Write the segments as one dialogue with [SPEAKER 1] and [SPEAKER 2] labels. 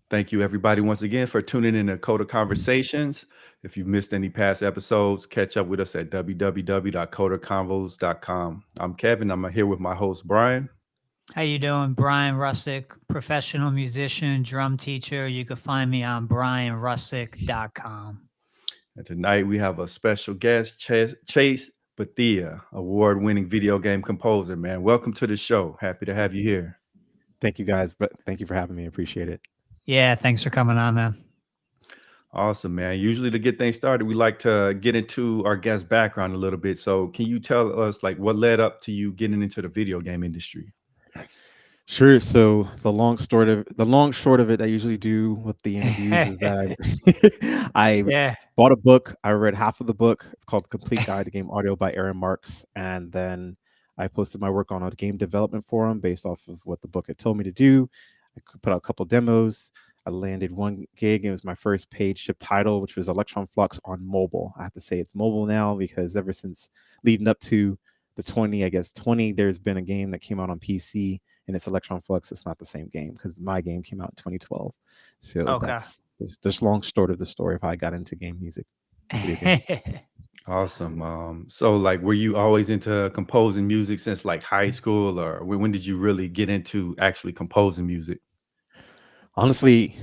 [SPEAKER 1] Thank you, everybody, once again for tuning in to Coda Conversations. If you've missed any past episodes, catch up with us at www.codaconvos.com. I'm Kevin. I'm here with my host, Brian.
[SPEAKER 2] How you doing? Brian Russick, professional musician, drum teacher. You can find me on brianrussick.com.
[SPEAKER 1] And tonight we have a special guest, Chase Bethea, award winning video game composer. Man, welcome to the show. Happy to have you here.
[SPEAKER 3] Thank you guys, but thank you for having me. I appreciate it.
[SPEAKER 2] Yeah, thanks for coming on, man.
[SPEAKER 1] Awesome, man. Usually to get things started, we like to get into our guest background a little bit. So can you tell us like what led up to you getting into the video game industry?
[SPEAKER 3] Sure. So the long short of it, I usually do with the interviews is that I
[SPEAKER 2] Yeah.
[SPEAKER 3] bought a book. I read half of the book. It's called Complete Guide to Game Audio by Aaron Marks, and then I posted my work on a game development forum based off of what the book had told me to do. I could put out a couple demos. I landed one gig. It was my first paid ship title, which was Electron Flux on mobile. I have to say it's mobile now because ever since leading up to the 20, there's been a game that came out on PC and it's Electron Flux. It's not the same game because my game came out in 2012. So
[SPEAKER 2] Okay.
[SPEAKER 3] that's just long short of the story of how I got into game music, video games.
[SPEAKER 1] Awesome. So like, were you always into composing music since like high school, or when did you really get into actually composing music?
[SPEAKER 3] Honestly,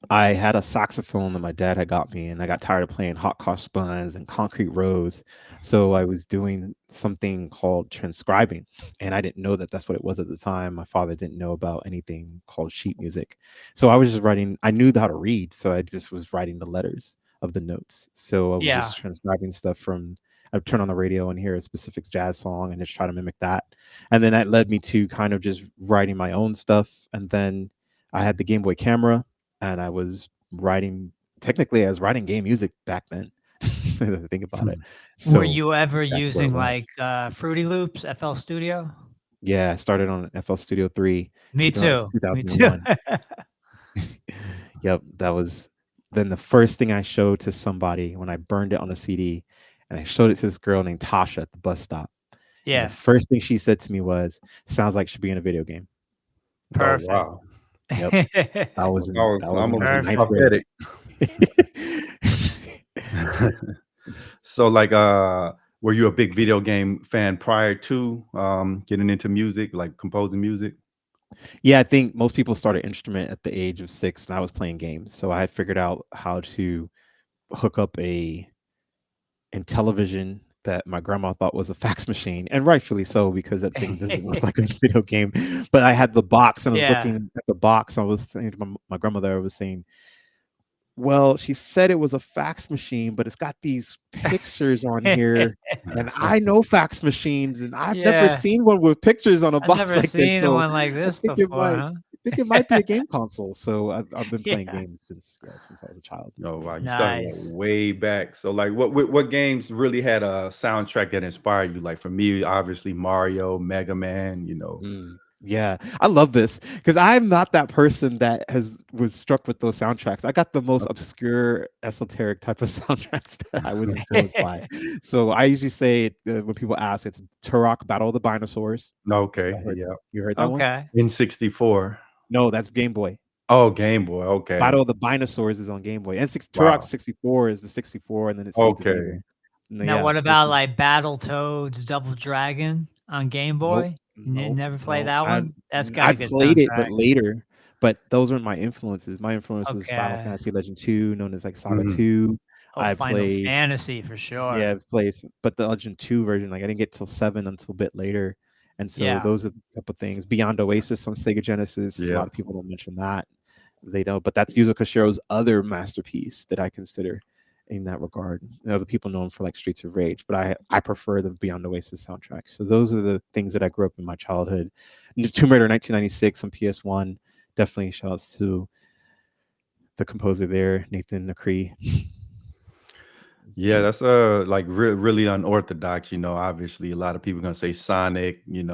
[SPEAKER 3] I had a saxophone that my dad had got me, and I got tired of playing hot cross buns and concrete roads. So I was doing something called transcribing, and I didn't know that that's what it was at the time. My father didn't know about anything called sheet music. So I was just writing, I knew how to read, so I just was writing the letters of the notes. So I was
[SPEAKER 2] Yeah.
[SPEAKER 3] just transcribing stuff from, I'd turn on the radio and hear a specific jazz song and just try to mimic that. And then that led me to kind of just writing my own stuff. And then I had the Game Boy camera and I was writing. Technically, I was writing game music back then. Think about it.
[SPEAKER 2] Were
[SPEAKER 3] So
[SPEAKER 2] you ever
[SPEAKER 3] that's what it
[SPEAKER 2] using like
[SPEAKER 3] was.
[SPEAKER 2] Fruity Loops, FL Studio?
[SPEAKER 3] Yeah, I started on FL Studio 3,
[SPEAKER 2] Me too. Me too.
[SPEAKER 3] 2001. Yep, that was then the first thing I showed to somebody when I burned it on a CD, and I showed it to this girl named Tasha at the bus stop. And the
[SPEAKER 2] Yeah.
[SPEAKER 3] first thing she said to me was, "Sounds like should be in a video game."
[SPEAKER 1] Oh
[SPEAKER 2] Perfect.
[SPEAKER 1] wow,
[SPEAKER 3] Yep, that was when I was in ninth
[SPEAKER 2] Perfect.
[SPEAKER 3] grade.
[SPEAKER 1] prophetic. So like, were you a big video game fan prior to getting into music, like composing music?
[SPEAKER 3] Yeah, I think most people start an instrument at the age of 6, and I was playing games. So I had figured out how to hook up a in television that my grandma thought was a fax machine, and rightfully so because that thing doesn't look like a video game. But I had the box, and I was
[SPEAKER 2] Yeah.
[SPEAKER 3] looking at the box. I was saying to my grandmother, I was saying, well, she said it was a fax machine, but it's got these pictures on here. And I know fax machines, and I've never
[SPEAKER 2] Yeah.
[SPEAKER 3] seen one with pictures on a
[SPEAKER 2] I've
[SPEAKER 3] box
[SPEAKER 2] never
[SPEAKER 3] like this.
[SPEAKER 2] seen
[SPEAKER 3] So
[SPEAKER 2] one like
[SPEAKER 3] I
[SPEAKER 2] this
[SPEAKER 3] think it
[SPEAKER 2] before,
[SPEAKER 3] might,
[SPEAKER 2] huh?
[SPEAKER 3] I think it might be a game console. So I've been playing
[SPEAKER 2] Yeah.
[SPEAKER 3] games since I was a child.
[SPEAKER 1] Oh wow, you started like
[SPEAKER 2] Nice.
[SPEAKER 1] way back. So like, what games really had a soundtrack that inspired you? Like for me, obviously Mario, Mega Man.
[SPEAKER 3] Yeah, I love this because I'm not that person that was struck with those soundtracks. I got the most
[SPEAKER 1] Okay.
[SPEAKER 3] obscure, esoteric type of soundtracks that I was influenced by. So I usually say when people ask, it's Turok: Battle of the Dinosaurs.
[SPEAKER 1] Okay.
[SPEAKER 3] I heard
[SPEAKER 1] Yeah.
[SPEAKER 3] you heard that one?
[SPEAKER 2] Okay.
[SPEAKER 1] N64.
[SPEAKER 3] No, that's Game Boy.
[SPEAKER 1] Oh, Game Boy. Okay.
[SPEAKER 3] Battle of the Dinosaurs is on Game Boy, and Turok
[SPEAKER 1] Wow.
[SPEAKER 3] 64 is the 64, and then it seeds of evil.
[SPEAKER 1] Okay.
[SPEAKER 3] No,
[SPEAKER 2] Now,
[SPEAKER 3] yeah,
[SPEAKER 2] what
[SPEAKER 3] this
[SPEAKER 2] about
[SPEAKER 3] is
[SPEAKER 2] like Battletoads Double Dragon on Game
[SPEAKER 3] nope,
[SPEAKER 2] Boy? You
[SPEAKER 3] nope,
[SPEAKER 2] never play
[SPEAKER 3] no.
[SPEAKER 2] that
[SPEAKER 3] I
[SPEAKER 2] one? That's got
[SPEAKER 3] I
[SPEAKER 2] a good
[SPEAKER 3] played it, but
[SPEAKER 2] soundtrack.
[SPEAKER 3] later. But those weren't my influences. My influences Final
[SPEAKER 2] Okay.
[SPEAKER 3] Fantasy Legend 2, known as like Saga
[SPEAKER 1] Mhm.
[SPEAKER 3] 2.
[SPEAKER 2] Oh,
[SPEAKER 3] I
[SPEAKER 2] Final
[SPEAKER 3] played,
[SPEAKER 2] Fantasy for
[SPEAKER 3] yeah,
[SPEAKER 2] sure.
[SPEAKER 3] but the Legend 2 version, like I didn't get till 7 until a bit later. And so
[SPEAKER 2] Yeah.
[SPEAKER 3] those are the type of things. Beyond Oasis on Sega Genesis. A
[SPEAKER 1] Yeah.
[SPEAKER 3] lot of people don't mention that. They don't, but that's Yuzo Koshiro's other masterpiece that I consider in that regard. The people know him for like Streets of Rage, but I prefer the Beyond Oasis soundtrack. So those are the things that I grew up in my childhood. Tomb Raider 1996 on PS1. Definitely shout outs to the composer there, Nathan Nakri.
[SPEAKER 1] Yeah, that's like really unorthodox. Obviously a lot of people gonna say Sonic,
[SPEAKER 2] Right.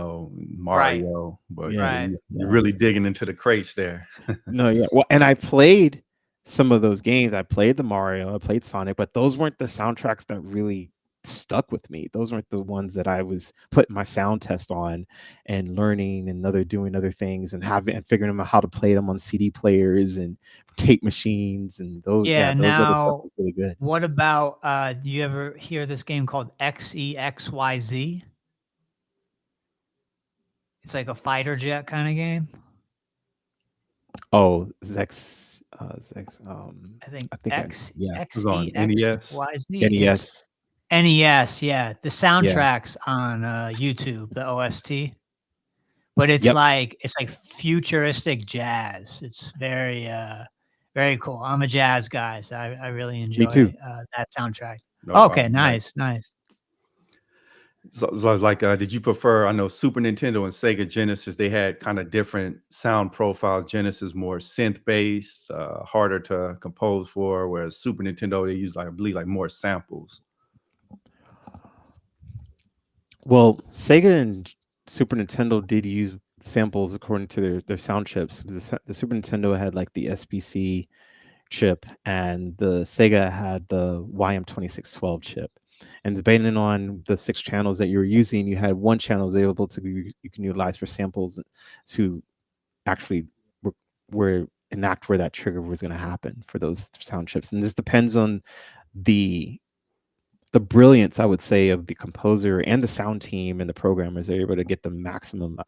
[SPEAKER 1] Mario, but
[SPEAKER 3] Yeah,
[SPEAKER 2] Right.
[SPEAKER 1] you're
[SPEAKER 3] yeah.
[SPEAKER 1] really digging into the crates there.
[SPEAKER 3] No, yeah. Well, and I played some of those games. I played the Mario, I played Sonic, but those weren't the soundtracks that really stuck with me. Those weren't the ones that I was putting my sound test on and learning and doing other things and figuring out how to play them on CD players and tape machines and those. Yeah,
[SPEAKER 2] Yeah.
[SPEAKER 3] those other stuff
[SPEAKER 2] Now,
[SPEAKER 3] was really good.
[SPEAKER 2] what about do you ever hear this game called XEXYZ? It's like a fighter jet kind of game.
[SPEAKER 3] Oh, Zex.
[SPEAKER 2] I think
[SPEAKER 3] I think
[SPEAKER 2] X
[SPEAKER 3] yeah,
[SPEAKER 1] It was
[SPEAKER 2] X E
[SPEAKER 1] on
[SPEAKER 2] X
[SPEAKER 1] NES.
[SPEAKER 2] Y Z. It's
[SPEAKER 3] NES.
[SPEAKER 2] NES. Yeah, the
[SPEAKER 3] Yeah.
[SPEAKER 2] soundtracks on YouTube, the OST. But
[SPEAKER 3] Yep.
[SPEAKER 2] it's like futuristic jazz. It's very cool. I'm a jazz guy, so I really
[SPEAKER 3] Me too.
[SPEAKER 2] enjoy that soundtrack.
[SPEAKER 1] No,
[SPEAKER 2] Okay,
[SPEAKER 1] nice.
[SPEAKER 2] nice.
[SPEAKER 1] So like, did you prefer? I know Super Nintendo and Sega Genesis, they had kind of different sound profiles. Genesis more synth based, harder to compose for, whereas Super Nintendo they use like I believe like more samples.
[SPEAKER 3] Well, Sega and Super Nintendo did use samples according to their sound chips. The Super Nintendo had like the SBC chip, and the Sega had the YM2612 chip. And depending on the 6 channels that you were using, you had one channel was able to you can utilize for samples to actually where enact where that trigger was going to happen for those sound chips. And this depends on the brilliance, I would say, of the composer and the sound team and the programmers. They're able to get the maximum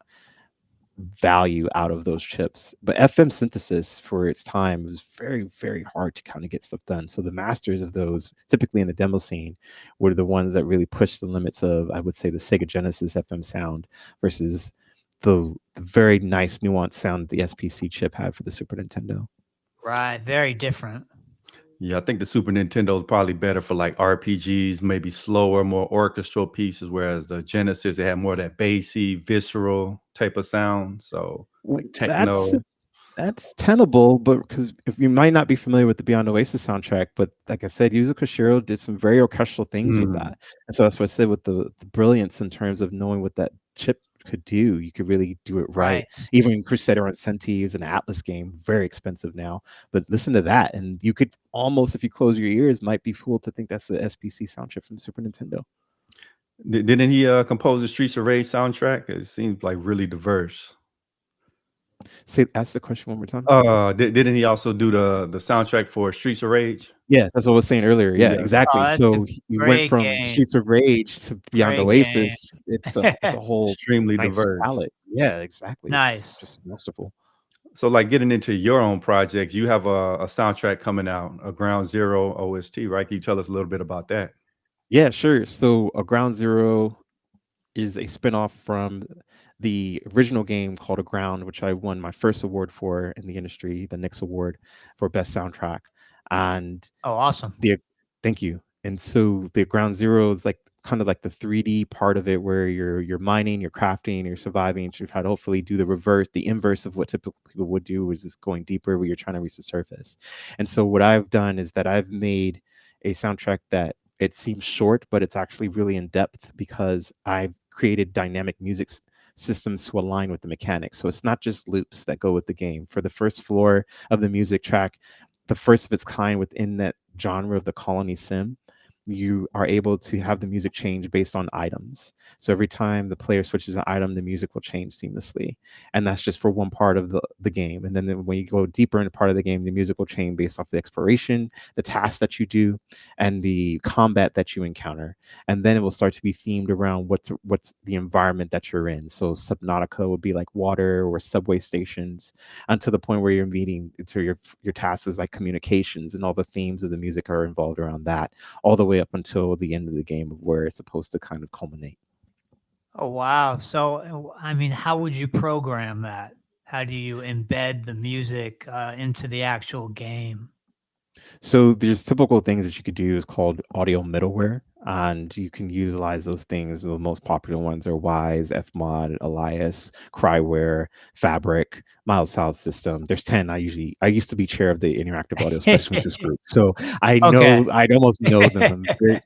[SPEAKER 3] value out of those chips. But FM synthesis for its time was very, very hard to kind of get stuff done. So the masters of those, typically in the demo scene, were the ones that really pushed the limits of, I would say, the Sega Genesis FM sound versus the very nice nuanced sound the SPC chip had for the Super Nintendo.
[SPEAKER 2] Right, very different.
[SPEAKER 1] Yeah, I think the Super Nintendo is probably better for like RPGs, maybe slower, more orchestral pieces, whereas the Genesis, it had more of that bassy, visceral type of sound. So like
[SPEAKER 3] That's
[SPEAKER 1] techno.
[SPEAKER 3] That's tenable, but because if you might not be familiar with the Beyond Oasis soundtrack, but like I said, Yuzo Koshiro did some very orchestral things with
[SPEAKER 1] Mm,
[SPEAKER 3] that. And so that's what I said with the brilliance in terms of knowing what that chip could do. You could really do it right.
[SPEAKER 2] Right.
[SPEAKER 3] Even Crusader on Senti is an Atlas game, very expensive now. But listen to that, and you could almost, if you close your ears, might be fooled to think that's the SPC soundtrack from the Super Nintendo.
[SPEAKER 1] Didn't he compose the Streets of Rage soundtrack? It seems like really diverse.
[SPEAKER 3] Say, ask the question one more time.
[SPEAKER 1] Didn't he also do the soundtrack for Streets of Rage?
[SPEAKER 3] Yes, that's what I was saying earlier. Yeah,
[SPEAKER 1] Yeah,
[SPEAKER 3] exactly.
[SPEAKER 2] Oh, that's a
[SPEAKER 3] So you went
[SPEAKER 2] great
[SPEAKER 3] from
[SPEAKER 2] game.
[SPEAKER 3] Streets of Rage to Beyond
[SPEAKER 2] Great game.
[SPEAKER 3] Oasis. It's a whole
[SPEAKER 1] extremely
[SPEAKER 3] nice
[SPEAKER 1] diverse.
[SPEAKER 3] palette. Yeah, exactly. It's
[SPEAKER 2] Nice.
[SPEAKER 3] just masterful.
[SPEAKER 1] So, like getting into your own projects, you have a soundtrack coming out, a Ground Zero OST, right? Can you tell us a little bit about that?
[SPEAKER 3] Yeah, sure. So a Ground Zero is a spinoff from the original game called Aground, which I won my first award for in the industry, the Nix Award for Best Soundtrack. And
[SPEAKER 2] Oh, awesome.
[SPEAKER 3] the thank you. And so the Ground Zero is like kind of like the 3D part of it where you're mining, you're crafting, you're surviving. So you try to hopefully do the inverse of what typical people would do, which is going deeper where you're trying to reach the surface. And so what I've done is that I've made a soundtrack that it seems short, but it's actually really in depth because I've created dynamic music systems to align with the mechanics. So it's not just loops that go with the game. For the first floor of the music track, the first of its kind within that genre of the colony sim, you are able to have the music change based on items. So every time the player switches an item, the music will change seamlessly. And that's just for one part of the game. And then when you go deeper into part of the game, the music will change based off the exploration, the tasks that you do, and the combat that you encounter. And then it will start to be themed around what's the environment that you're in. So Subnautica would be like water or subway stations, until the point where you're meeting to your tasks is like communications, and all the themes of the music are involved around that, all the way up until the end of the game of where it's supposed to kind of culminate.
[SPEAKER 2] Oh, wow. So, I mean, how would you program that? How do you embed the music into the actual game?
[SPEAKER 3] So there's typical things that you could do is called audio middleware, and you can utilize those things. The most popular ones are Wise, Fmod, Elias, Cryware, Fabric, Mild Sound System. There's 10. I used to be chair of the interactive audio specialist group, so
[SPEAKER 2] Okay.
[SPEAKER 3] I almost know them. I'm very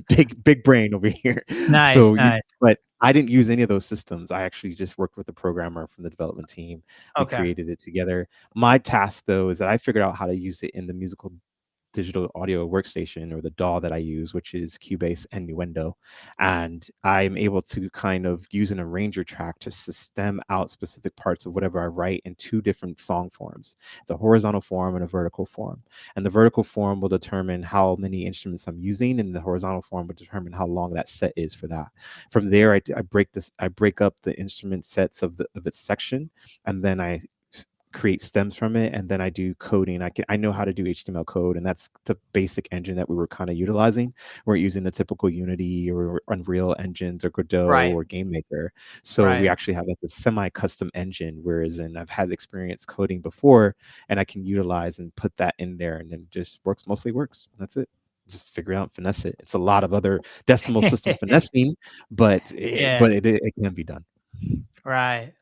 [SPEAKER 3] big, big brain over here.
[SPEAKER 2] Nice,
[SPEAKER 3] So
[SPEAKER 2] nice.
[SPEAKER 3] but I didn't use any of those systems. I actually just worked with the programmer from the development team. We
[SPEAKER 2] Okay.
[SPEAKER 3] created it together. My task, though, is that I figured out how to use it in the musical digital audio workstation, or the DAW that I use, which is Cubase and Nuendo. And I'm able to kind of use an arranger track to stem out specific parts of whatever I write in two different song forms, the horizontal form and a vertical form. And the vertical form will determine how many instruments I'm using, and the horizontal form will determine how long that set is for that. From there, I break up the instrument sets of its section, and then I create stems from it, and then I do coding. I know how to do HTML code, and that's the basic engine that we were kind of utilizing. We're using the typical Unity or Unreal engines or Godot
[SPEAKER 2] Right.
[SPEAKER 3] or Game Maker. So we
[SPEAKER 2] Right.
[SPEAKER 3] actually have like a semi-custom engine, whereas in I've had experience coding before, and I can utilize and put that in there, and then just mostly works. That's it. Just figure out, finesse it. It's a lot of other decimal system finessing, but
[SPEAKER 2] Yeah.
[SPEAKER 3] it can be done.
[SPEAKER 2] Right.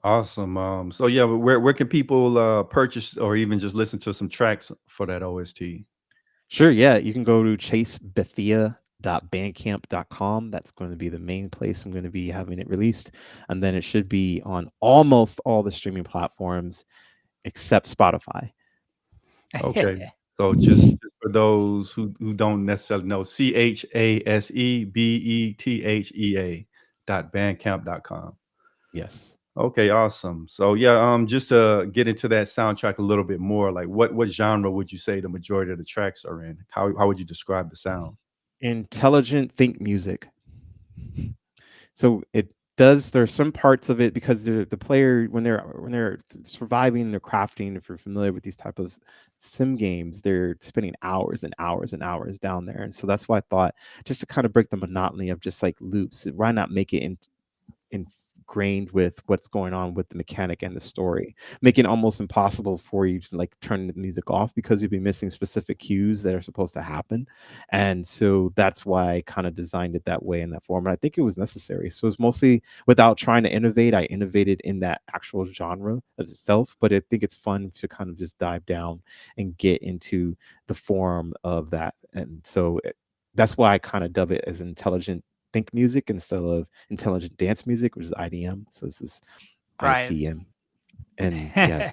[SPEAKER 1] Awesome. So yeah, where can people purchase or even just listen to some tracks for that OST?
[SPEAKER 3] Sure, yeah. You can go to chasebethea.bandcamp.com. That's going to be the main place I'm going to be having it released. And then it should be on almost all the streaming platforms except Spotify.
[SPEAKER 1] Okay. So just for those who don't necessarily know, CHASEBETHEA.bandcamp.com.
[SPEAKER 3] Yes.
[SPEAKER 1] Okay, awesome. So yeah, just to get into that soundtrack a little bit more, like what genre would you say the majority of the tracks are in? How would you describe the sound?
[SPEAKER 3] Intelligent think music. So it does. There's some parts of it because the player, when they're surviving, they're crafting. If you're familiar with these type of sim games, they're spending hours and hours and hours down there, and so that's why I thought, just to kind of break the monotony of just like loops, why not make it ingrained with what's going on with the mechanic and the story, making it almost impossible for you to like turn the music off because you'd be missing specific cues that are supposed to happen. And so that's why I kind of designed it that way, in that form. And I think it was necessary. So it's mostly, without trying to innovate, I innovated in that actual genre of itself. But I think it's fun to kind of just dive down and get into the form of that. And so that's why I kind of dub it as intelligent think music instead of intelligent dance music, which is IDM. So this is
[SPEAKER 2] Right.
[SPEAKER 3] ITM. And yeah,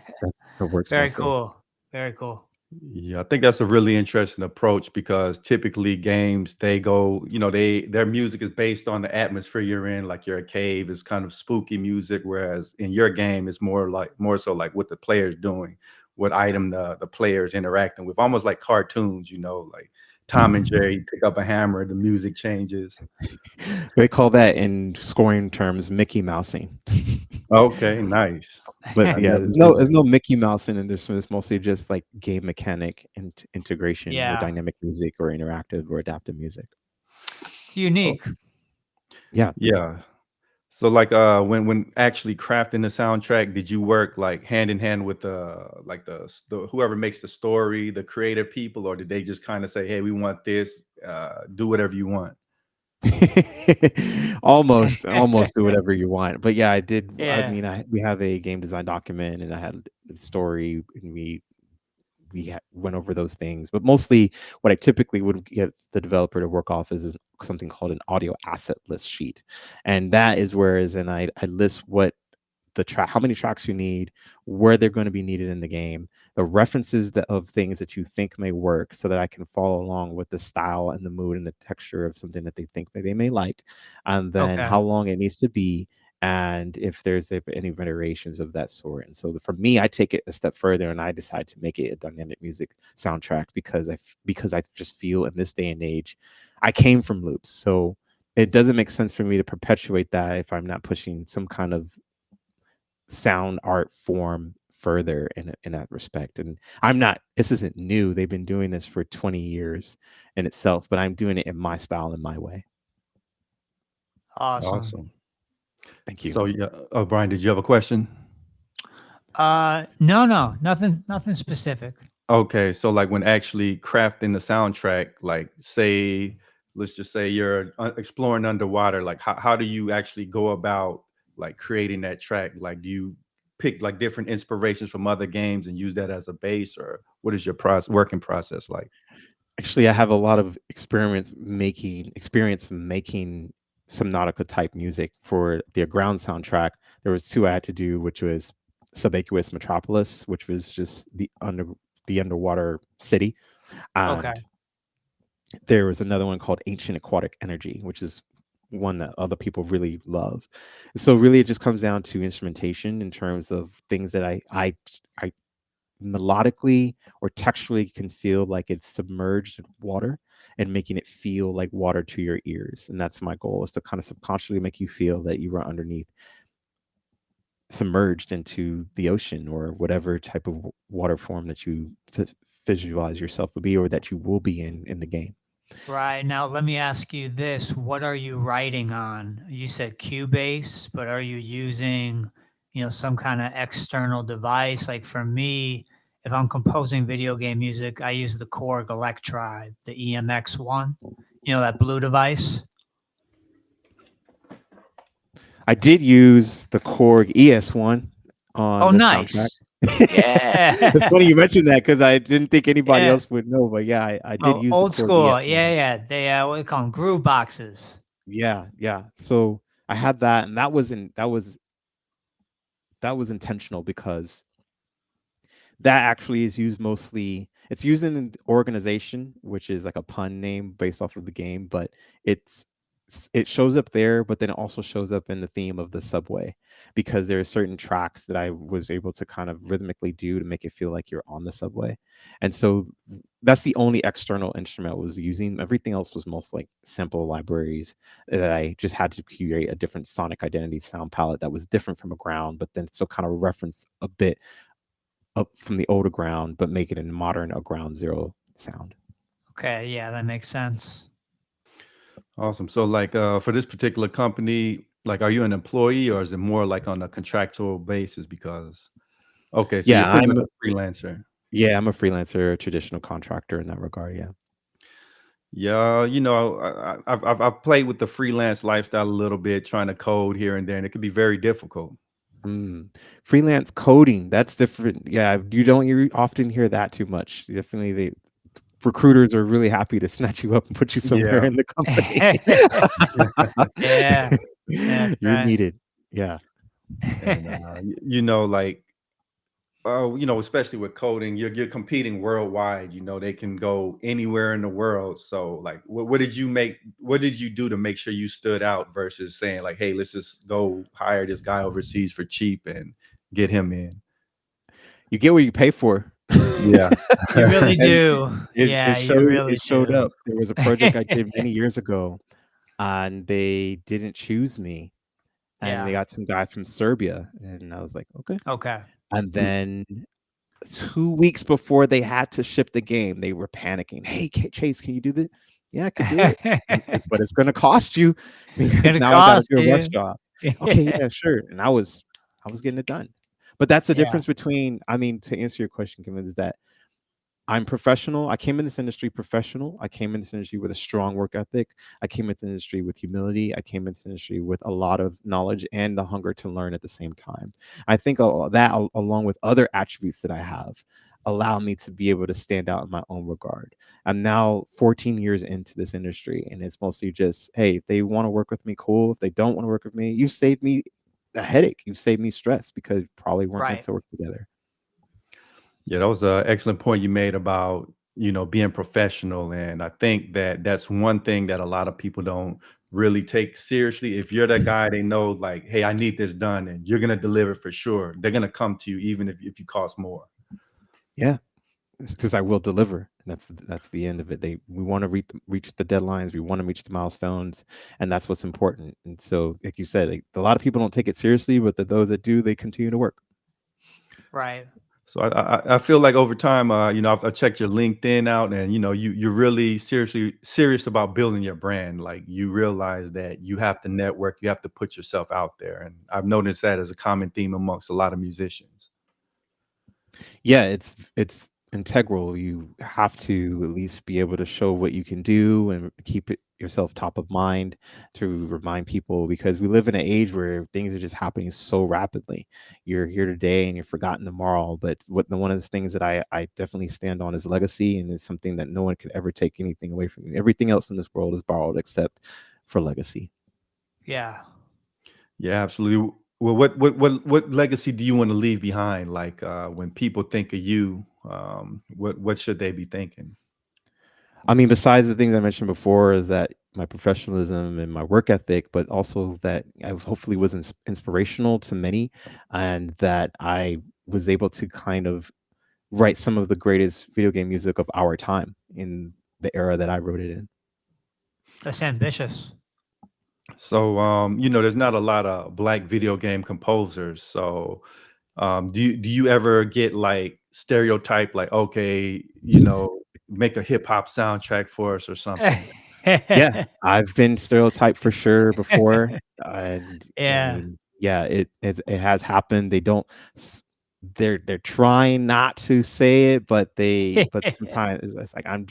[SPEAKER 3] that works
[SPEAKER 2] Very
[SPEAKER 3] mostly.
[SPEAKER 2] cool. Very cool.
[SPEAKER 1] Yeah, I think that's a really interesting approach because typically games they go, their music is based on the atmosphere you're in, like you're a cave, is kind of spooky music, whereas in your game it's more so like what the player's doing, what item the player's interacting with, almost like cartoons, like Tom and Jerry pick up a hammer, the music changes.
[SPEAKER 3] They call that in scoring terms Mickey Mousing.
[SPEAKER 1] Okay, nice.
[SPEAKER 3] But
[SPEAKER 1] I
[SPEAKER 3] yeah,
[SPEAKER 1] never
[SPEAKER 3] there's
[SPEAKER 1] knew
[SPEAKER 3] no
[SPEAKER 1] that.
[SPEAKER 3] Mickey Mousing, and it's mostly just like game mechanic and integration, or
[SPEAKER 2] Yeah.
[SPEAKER 3] dynamic music, or interactive or adaptive music.
[SPEAKER 2] It's unique.
[SPEAKER 3] Yeah.
[SPEAKER 1] Yeah. So like when actually crafting the soundtrack, did you work like hand in hand with the whoever makes the story, the creative people, or did they just kind of say, "Hey, we want this, do whatever you want"?
[SPEAKER 3] Almost do whatever you want. But yeah, I
[SPEAKER 2] Yeah.
[SPEAKER 3] mean, we have a game design document, and I had a story, and we went over those things. But mostly, what I typically would get the developer to work off is something called an audio asset list sheet, and that is and I list what the track, how many tracks you need, where they're going to be needed in the game, the references of things that you think may work, so that I can follow along with the style and the mood and the texture of something that they think that they may like, and then
[SPEAKER 2] Okay.
[SPEAKER 3] how long it needs to be, and if there's any variations of that sort. And so for me, I take it a step further, and I decide to make it a dynamic music soundtrack because I just feel in this day and age, I came from loops, so it doesn't make sense for me to perpetuate that if I'm not pushing some kind of sound art form further in that respect. And this isn't new. They've been doing this for 20 years in itself, but I'm doing it in my style, in my way.
[SPEAKER 2] Awesome.
[SPEAKER 1] Awesome.
[SPEAKER 3] Thank you.
[SPEAKER 1] So yeah, Brian, did you have a question?
[SPEAKER 2] No, nothing specific.
[SPEAKER 1] Okay, so like when actually crafting the soundtrack, like let's just say you're exploring underwater, like how do you actually go about like creating that track? Like, do you pick like different inspirations from other games and use that as a base, or what is your working process like?
[SPEAKER 3] Actually, I have a lot of experience making Subnautica type music for the ground soundtrack. There was two I had to do, which was Subaqueous Metropolis, which was just the underwater city.
[SPEAKER 2] Okay.
[SPEAKER 3] And there was another one called Ancient Aquatic Energy, which is one that other people really love. So really, it just comes down to instrumentation in terms of things that I melodically or texturally can feel like it's submerged in water and making it feel like water to your ears. And that's my goal, is to kind of subconsciously make you feel that you are underneath, submerged into the ocean or whatever type of water form that you visualize yourself to be, or that you will be in the game.
[SPEAKER 2] Right. Now, let me ask you this. What are you writing on? You said Cubase, but are you using, some kind of external device? Like for me, if I'm composing video game music, I use the Korg Electribe, the EMX one, that blue device.
[SPEAKER 3] I did use the Korg ES1
[SPEAKER 2] Oh,
[SPEAKER 3] on the soundtrack.
[SPEAKER 2] nice. Yeah.
[SPEAKER 3] It's funny you mentioned that because I didn't think anybody
[SPEAKER 2] Yeah.
[SPEAKER 3] else would know, but yeah, I did
[SPEAKER 2] Oh,
[SPEAKER 3] use the
[SPEAKER 2] old
[SPEAKER 3] Korg
[SPEAKER 2] school.
[SPEAKER 3] ES1.
[SPEAKER 2] Yeah. Yeah. They, what do they call them? Groove boxes.
[SPEAKER 3] Yeah, yeah. So I had that, and that was intentional because that actually is used mostly. It's used in an organization, which is like a pun name based off of the game, but it's it shows up there, but then it also shows up in the theme of the subway, because there are certain tracks that I was able to kind of rhythmically do to make it feel like you're on the subway. And so that's the only external instrument I was using. Everything else was most like simple libraries that I just had to create a different sonic identity sound palette that was different from a ground, but then still kind of reference a bit up from the older ground, but make it a modern, a ground zero sound.
[SPEAKER 2] Okay. Yeah. That makes sense.
[SPEAKER 1] Awesome. So like for this particular company, like are you an employee or is it more like on a contractual basis? Because okay, so you're
[SPEAKER 3] Yeah,
[SPEAKER 1] pretty much a freelancer.
[SPEAKER 3] I'm a freelancer, a traditional contractor in that regard. Yeah.
[SPEAKER 1] Yeah, I've played with the freelance lifestyle a little bit, trying to code here and there, and it can be very difficult.
[SPEAKER 3] Mm. Freelance coding, that's different. Yeah, you often hear that too much. Definitely, recruiters are really happy to snatch you up and put you somewhere
[SPEAKER 1] Yeah.
[SPEAKER 3] in the company.
[SPEAKER 2] Yeah. That's
[SPEAKER 3] You're
[SPEAKER 2] right.
[SPEAKER 3] needed. Yeah.
[SPEAKER 1] And like especially with coding, you're competing worldwide. They can go anywhere in the world. So like what did you do to make sure you stood out versus saying like, hey, let's just go hire this guy overseas for cheap and get him in?
[SPEAKER 3] You get what you pay for.
[SPEAKER 1] Yeah.
[SPEAKER 2] You really
[SPEAKER 3] And
[SPEAKER 2] do.
[SPEAKER 3] it
[SPEAKER 2] Yeah, you
[SPEAKER 3] showed
[SPEAKER 2] really
[SPEAKER 3] it showed
[SPEAKER 2] do.
[SPEAKER 3] up. There was a project I did many years ago, and they didn't choose me, and they
[SPEAKER 2] Yeah.
[SPEAKER 3] got some guy from Serbia, and I was like, okay.
[SPEAKER 2] Okay.
[SPEAKER 3] And then 2 weeks before they had to ship the game, they were panicking. Hey, Chase, can you do this? Yeah, I could do it, but it's gonna cost you because
[SPEAKER 2] Gonna
[SPEAKER 3] now I got to
[SPEAKER 2] cost
[SPEAKER 3] do a rush
[SPEAKER 2] you.
[SPEAKER 3] job. Okay, yeah, sure. And I was getting it done. But that's the
[SPEAKER 2] Yeah.
[SPEAKER 3] difference between. I mean, to answer your question, Kevin, is that I'm professional. I came in this industry professional. I came in this industry with a strong work ethic. I came into the industry with humility. I came into the industry with a lot of knowledge and the hunger to learn at the same time. I think that, along with other attributes that I have, allow me to be able to stand out in my own regard. I'm now 14 years into this industry, and it's mostly just, hey, if they want to work with me, cool. If they don't want to work with me, you saved me a headache. You saved me stress because we probably weren't meant
[SPEAKER 2] Right.
[SPEAKER 3] to work together.
[SPEAKER 1] Yeah, that was an excellent point you made about, being professional. And I think that that's one thing that a lot of people don't really take seriously. If you're that guy, they know like, hey, I need this done and you're going to deliver for sure. They're going to come to you even if you cost more.
[SPEAKER 3] Yeah. Because I will deliver. And that's the end of it. We want to reach the deadlines. We want to reach the milestones, and that's what's important. And so, like you said, like, a lot of people don't take it seriously, but those that do, they continue to work.
[SPEAKER 2] Right.
[SPEAKER 1] So I feel like over time, I've checked your LinkedIn out, and you're really serious about building your brand. Like you realize that you have to network, you have to put yourself out there, and I've noticed that as a common theme amongst a lot of musicians.
[SPEAKER 3] Yeah, it's integral. You have to at least be able to show what you can do and keep it yourself top of mind to remind people, because we live in an age where things are just happening so rapidly. You're here today and you're forgotten tomorrow. But one of the things that I definitely stand on is legacy, and it's something that no one could ever take anything away from you. Everything else in this world is borrowed except for legacy.
[SPEAKER 2] Yeah.
[SPEAKER 1] Yeah, absolutely. Well, what legacy do you want to leave behind? Like when people think of you, What should they be thinking?
[SPEAKER 3] I mean, besides the things I mentioned before, is that my professionalism and my work ethic, but also that I was hopefully was inspirational to many, and that I was able to kind of write some of the greatest video game music of our time in the era that I wrote it in.
[SPEAKER 2] That's ambitious.
[SPEAKER 1] So, there's not a lot of black video game composers. So, do you ever get like stereotype, like, okay, make a hip hop soundtrack for us or something?
[SPEAKER 3] Yeah, I've been stereotyped for sure before, and I
[SPEAKER 2] Yeah.
[SPEAKER 3] mean, yeah, it has happened. They don't. They're trying not to say it, but sometimes it's like I'm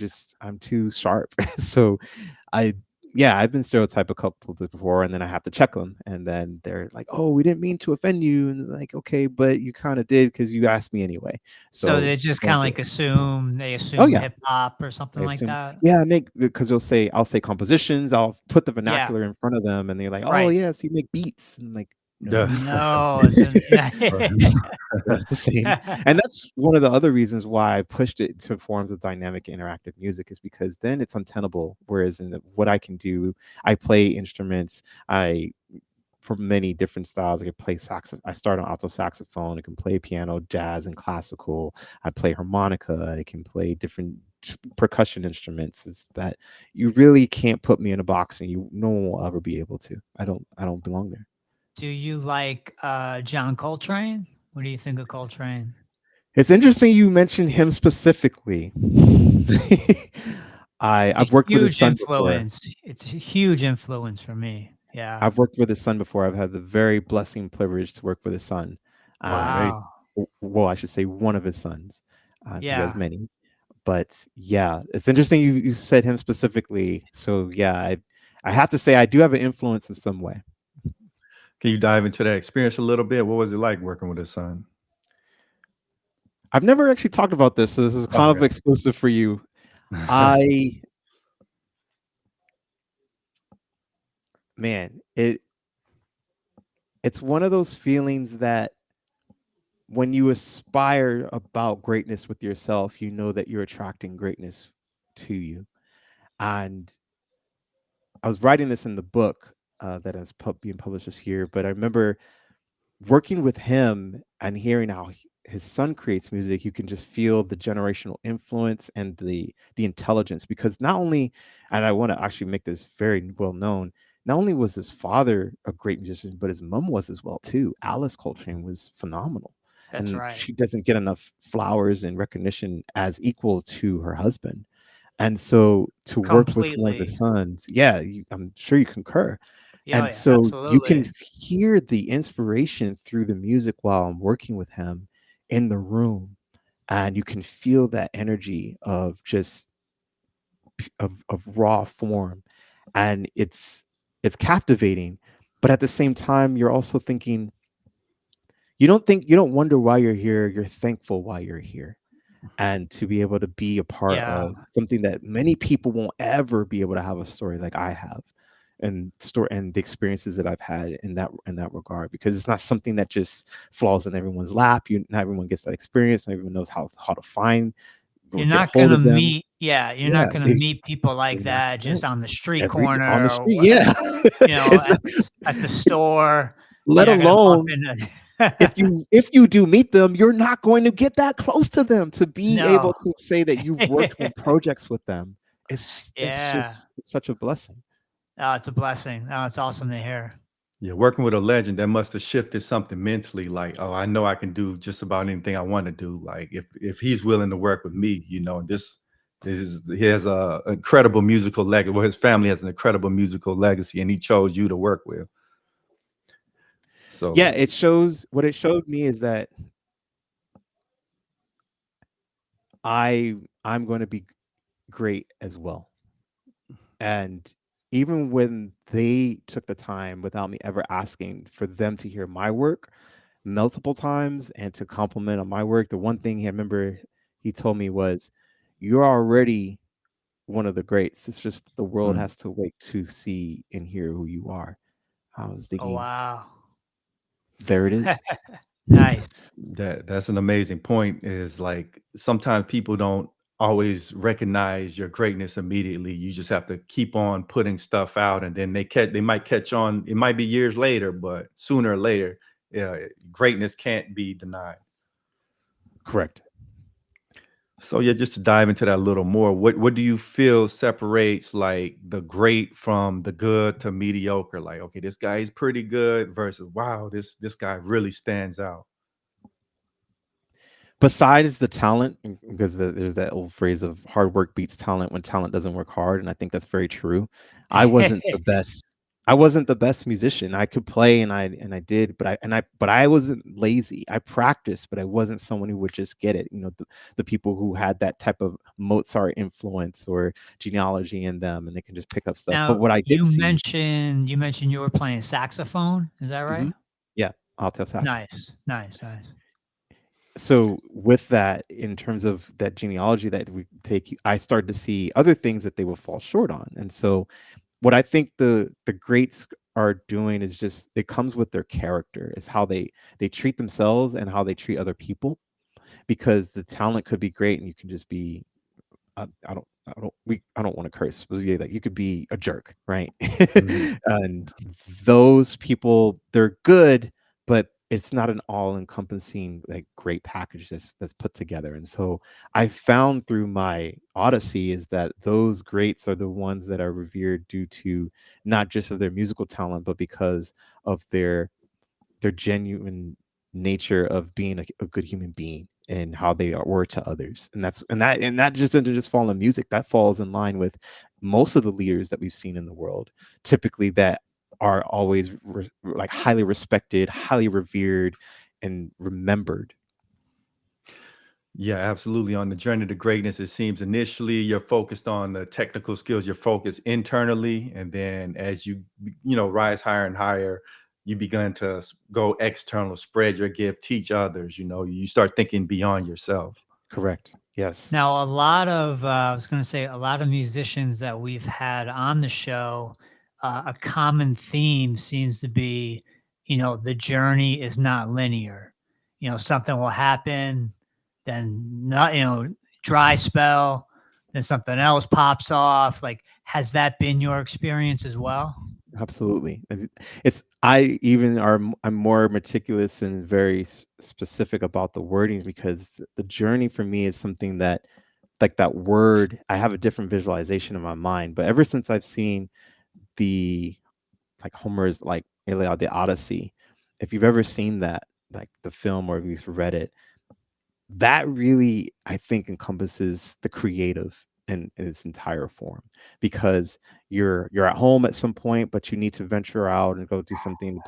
[SPEAKER 3] too sharp. So I yeah, I've been stereotyped a couple of times before, and then I have to check them, and then they're like, "Oh, we didn't mean to offend you," and like, "Okay, but you kind of did because you asked me anyway."
[SPEAKER 2] So
[SPEAKER 3] So
[SPEAKER 2] they just
[SPEAKER 3] don't
[SPEAKER 2] kinda,
[SPEAKER 3] do
[SPEAKER 2] like,
[SPEAKER 3] it.
[SPEAKER 2] they
[SPEAKER 3] Oh
[SPEAKER 2] assume
[SPEAKER 3] yeah,
[SPEAKER 2] hip hop or
[SPEAKER 3] I
[SPEAKER 2] something like
[SPEAKER 3] assume.
[SPEAKER 2] that?
[SPEAKER 3] Yeah, I make because I'll say compositions, I'll put the
[SPEAKER 2] Yeah,
[SPEAKER 3] vernacular in front of them, and they're like, "Oh,
[SPEAKER 2] right.
[SPEAKER 3] yes, you make beats." And I'm like,
[SPEAKER 1] Yeah.
[SPEAKER 3] "No."
[SPEAKER 2] No, it's an yeah.
[SPEAKER 3] They're not the same. And that's one of the other reasons why I pushed it to forms of dynamic interactive music is because then it's untenable. Whereas what I can do, I play instruments. I from many different styles. I can play I start on alto saxophone. I can play piano, jazz, and classical. I play harmonica. I can play different percussion instruments. Is that you really can't put me in a box, and no one will ever be able to. I don't belong there.
[SPEAKER 2] Do you like, John Coltrane? What do you think of Coltrane?
[SPEAKER 3] It's interesting you mentioned him specifically.
[SPEAKER 2] It's a
[SPEAKER 3] I've worked with his
[SPEAKER 2] huge
[SPEAKER 3] son before.
[SPEAKER 2] influence. It's a huge influence for me. Yeah.
[SPEAKER 3] I've worked with his son before. I've had the very blessing privilege to work with his son. And
[SPEAKER 1] Great.
[SPEAKER 2] Wow.
[SPEAKER 3] well, I should say one of his sons, because he has
[SPEAKER 2] Yeah.
[SPEAKER 3] many. But yeah, it's interesting you said him specifically. So yeah, I have to say I do have an influence in some way.
[SPEAKER 1] Can you dive into that experience a little bit? What was it like working with his son?
[SPEAKER 3] I've never actually talked about this, so this is kind of
[SPEAKER 1] Okay.
[SPEAKER 3] exclusive for you. I man, it's one of those feelings that when you aspire about greatness with yourself, you know that you're attracting greatness to you. And I was writing this in the book that is being published this year, but I remember working with him and hearing how his son creates music. You can just feel the generational influence and the intelligence, because not only, and I want to actually make this very well known, not only was his father a great musician, but his mom was as well too. Alice Coltrane was phenomenal,
[SPEAKER 2] That's
[SPEAKER 3] and
[SPEAKER 2] right.
[SPEAKER 3] she doesn't get enough flowers and recognition as equal to her husband. And so to work with one of his
[SPEAKER 2] Completely.
[SPEAKER 3] sons, yeah, I'm sure you concur.
[SPEAKER 2] Yeah, oh
[SPEAKER 3] And
[SPEAKER 2] yeah,
[SPEAKER 3] so you can
[SPEAKER 2] absolutely.
[SPEAKER 3] hear the inspiration through the music while I'm working with him in the room. And you can feel that energy of just of raw form. And it's captivating. But at the same time, you're also thinking, you don't wonder why you're here. You're thankful why you're here, and to be able to be a part
[SPEAKER 2] Yeah.
[SPEAKER 3] of something that many people won't ever be able to have a story like I have, and story and the experiences that I've had in that regard, because it's not something that just falls in everyone's lap. Not everyone gets that experience. Not everyone knows how to find or
[SPEAKER 2] You're
[SPEAKER 3] get a
[SPEAKER 2] not
[SPEAKER 3] hold
[SPEAKER 2] gonna
[SPEAKER 3] of them.
[SPEAKER 2] meet yeah, you're
[SPEAKER 3] Yeah,
[SPEAKER 2] not gonna meet people like
[SPEAKER 3] they're not
[SPEAKER 2] that
[SPEAKER 3] right.
[SPEAKER 2] just on the street
[SPEAKER 3] On the
[SPEAKER 2] corner or
[SPEAKER 3] street. Yeah, it's not,
[SPEAKER 2] at the store.
[SPEAKER 3] let
[SPEAKER 2] You're not gonna bump
[SPEAKER 3] alone
[SPEAKER 2] into
[SPEAKER 3] if you do meet them, you're not going to get that close to them to be able
[SPEAKER 2] No.
[SPEAKER 3] to say that you've worked on projects with them. It's
[SPEAKER 2] Yeah.
[SPEAKER 3] just it's such a blessing.
[SPEAKER 2] Oh, it's a blessing. Oh, it's awesome to hear.
[SPEAKER 1] Yeah, working with a legend, that must have shifted something mentally. Like, oh, I know I can do just about anything I want to do. Like, if he's willing to work with me, this is he has a incredible musical legacy. Well, his family has an incredible musical legacy, and he chose you to work with.
[SPEAKER 3] Yeah,
[SPEAKER 1] So,
[SPEAKER 3] it shows what it showed me is that I I'm going to be great as well. And even when they took the time without me ever asking for them to hear my work multiple times and to compliment on my work, the one thing I remember he told me was, "You're already one of the greats. It's just the world
[SPEAKER 1] mm,
[SPEAKER 3] has to wait to see and hear who you are." I was
[SPEAKER 2] Oh,
[SPEAKER 3] thinking,
[SPEAKER 2] wow.
[SPEAKER 3] there it is.
[SPEAKER 2] Nice.
[SPEAKER 1] That's an amazing point. Is like sometimes people don't always recognize your greatness immediately. You just have to keep on putting stuff out, and then they might catch on. It might be years later, but sooner or later, yeah, greatness can't be denied.
[SPEAKER 3] Correct.
[SPEAKER 1] So yeah, just to dive into that a little more, what do you feel separates like the great from the good to mediocre? Like, okay, this guy is pretty good versus wow, this guy really stands out.
[SPEAKER 3] Besides the talent, because there's that old phrase of hard work beats talent when talent doesn't work hard, and I think that's very true. I wasn't the best. I wasn't the best musician. I could play, and I did, but I wasn't lazy. I practiced, but I wasn't someone who would just get it. The people who had that type of Mozart influence or genealogy in them, and they can just pick up stuff. But
[SPEAKER 2] Now,
[SPEAKER 3] what I did see,
[SPEAKER 2] you mentioned you were playing saxophone, is that right?
[SPEAKER 3] Mhm. Yeah, alto sax.
[SPEAKER 2] Nice, nice, nice.
[SPEAKER 3] So with that, in terms of that genealogy that we take, I started to see other things that they will fall short on. And so what I think the greats are doing is just it comes with their character, is how they treat themselves and how they treat other people, because the talent could be great and you can just be I don't want to curse, but yeah, like you could be a jerk, right?
[SPEAKER 1] Mhm.
[SPEAKER 3] And those people, they're good, but it's not an all-encompassing like great package that's put together. And so I found through my odyssey is that those greats are the ones that are revered due to not just of their musical talent, but because of their genuine nature of being a good human being and how they were to others. And that just doesn't just fall in music. That falls in line with most of the leaders that we've seen in the world, typically that are always like highly respected, highly revered, and remembered.
[SPEAKER 1] Yeah, absolutely. On the journey to greatness, it seems initially you're focused on the technical skills, you're focused internally, and then as rise higher and higher, you begin to go external, spread your gift, teach others. You start thinking beyond yourself.
[SPEAKER 3] Correct. Yes.
[SPEAKER 2] Now, a lot of I was going to say a lot of musicians that we've had on the show, a common theme seems to be, the journey is not linear. Something will happen, then not, dry spell, then something else pops off. Like, has that been your experience as well?
[SPEAKER 3] Absolutely. And it's I even are I'm more meticulous and very specific about the wordings, because the journey for me is something that, like, that word, I have a different visualization in my mind. But ever since I've seen the like Homer's like Iliad, the Odyssey, if you've ever seen that, like the film or at least read it, that really, I think, encompasses the creative in its entire form, because you're at home at some point, but you need to venture out and go do something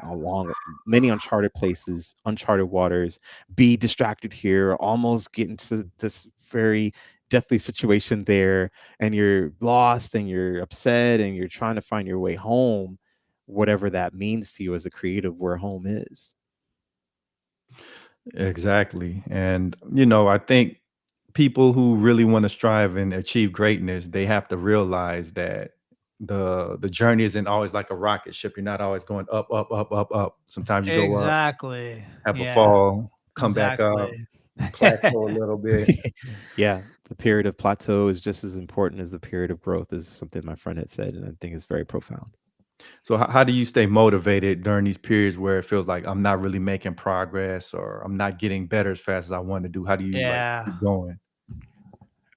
[SPEAKER 3] along many uncharted places, uncharted waters, be distracted here, almost get into this very deathly situation there, and you're lost and you're upset and you're trying to find your way home, whatever that means to you as a creative, where home is.
[SPEAKER 1] Exactly. And, I think people who really want to strive and achieve greatness, they have to realize that the journey isn't always like a rocket ship. You're not always going up, up, up, up, up. Sometimes you go up,
[SPEAKER 2] Exactly.
[SPEAKER 1] have a
[SPEAKER 2] Yeah,
[SPEAKER 1] fall, come back up,
[SPEAKER 2] exactly.
[SPEAKER 1] plateau a little bit.
[SPEAKER 3] Yeah, the period of plateau is just as important as the period of growth, is something my friend had said, and I think it's very profound.
[SPEAKER 1] So how do you stay motivated during these periods where it feels like I'm not really making progress or I'm not getting better as fast as I want to do? How do you like
[SPEAKER 2] Yeah.
[SPEAKER 1] keep going?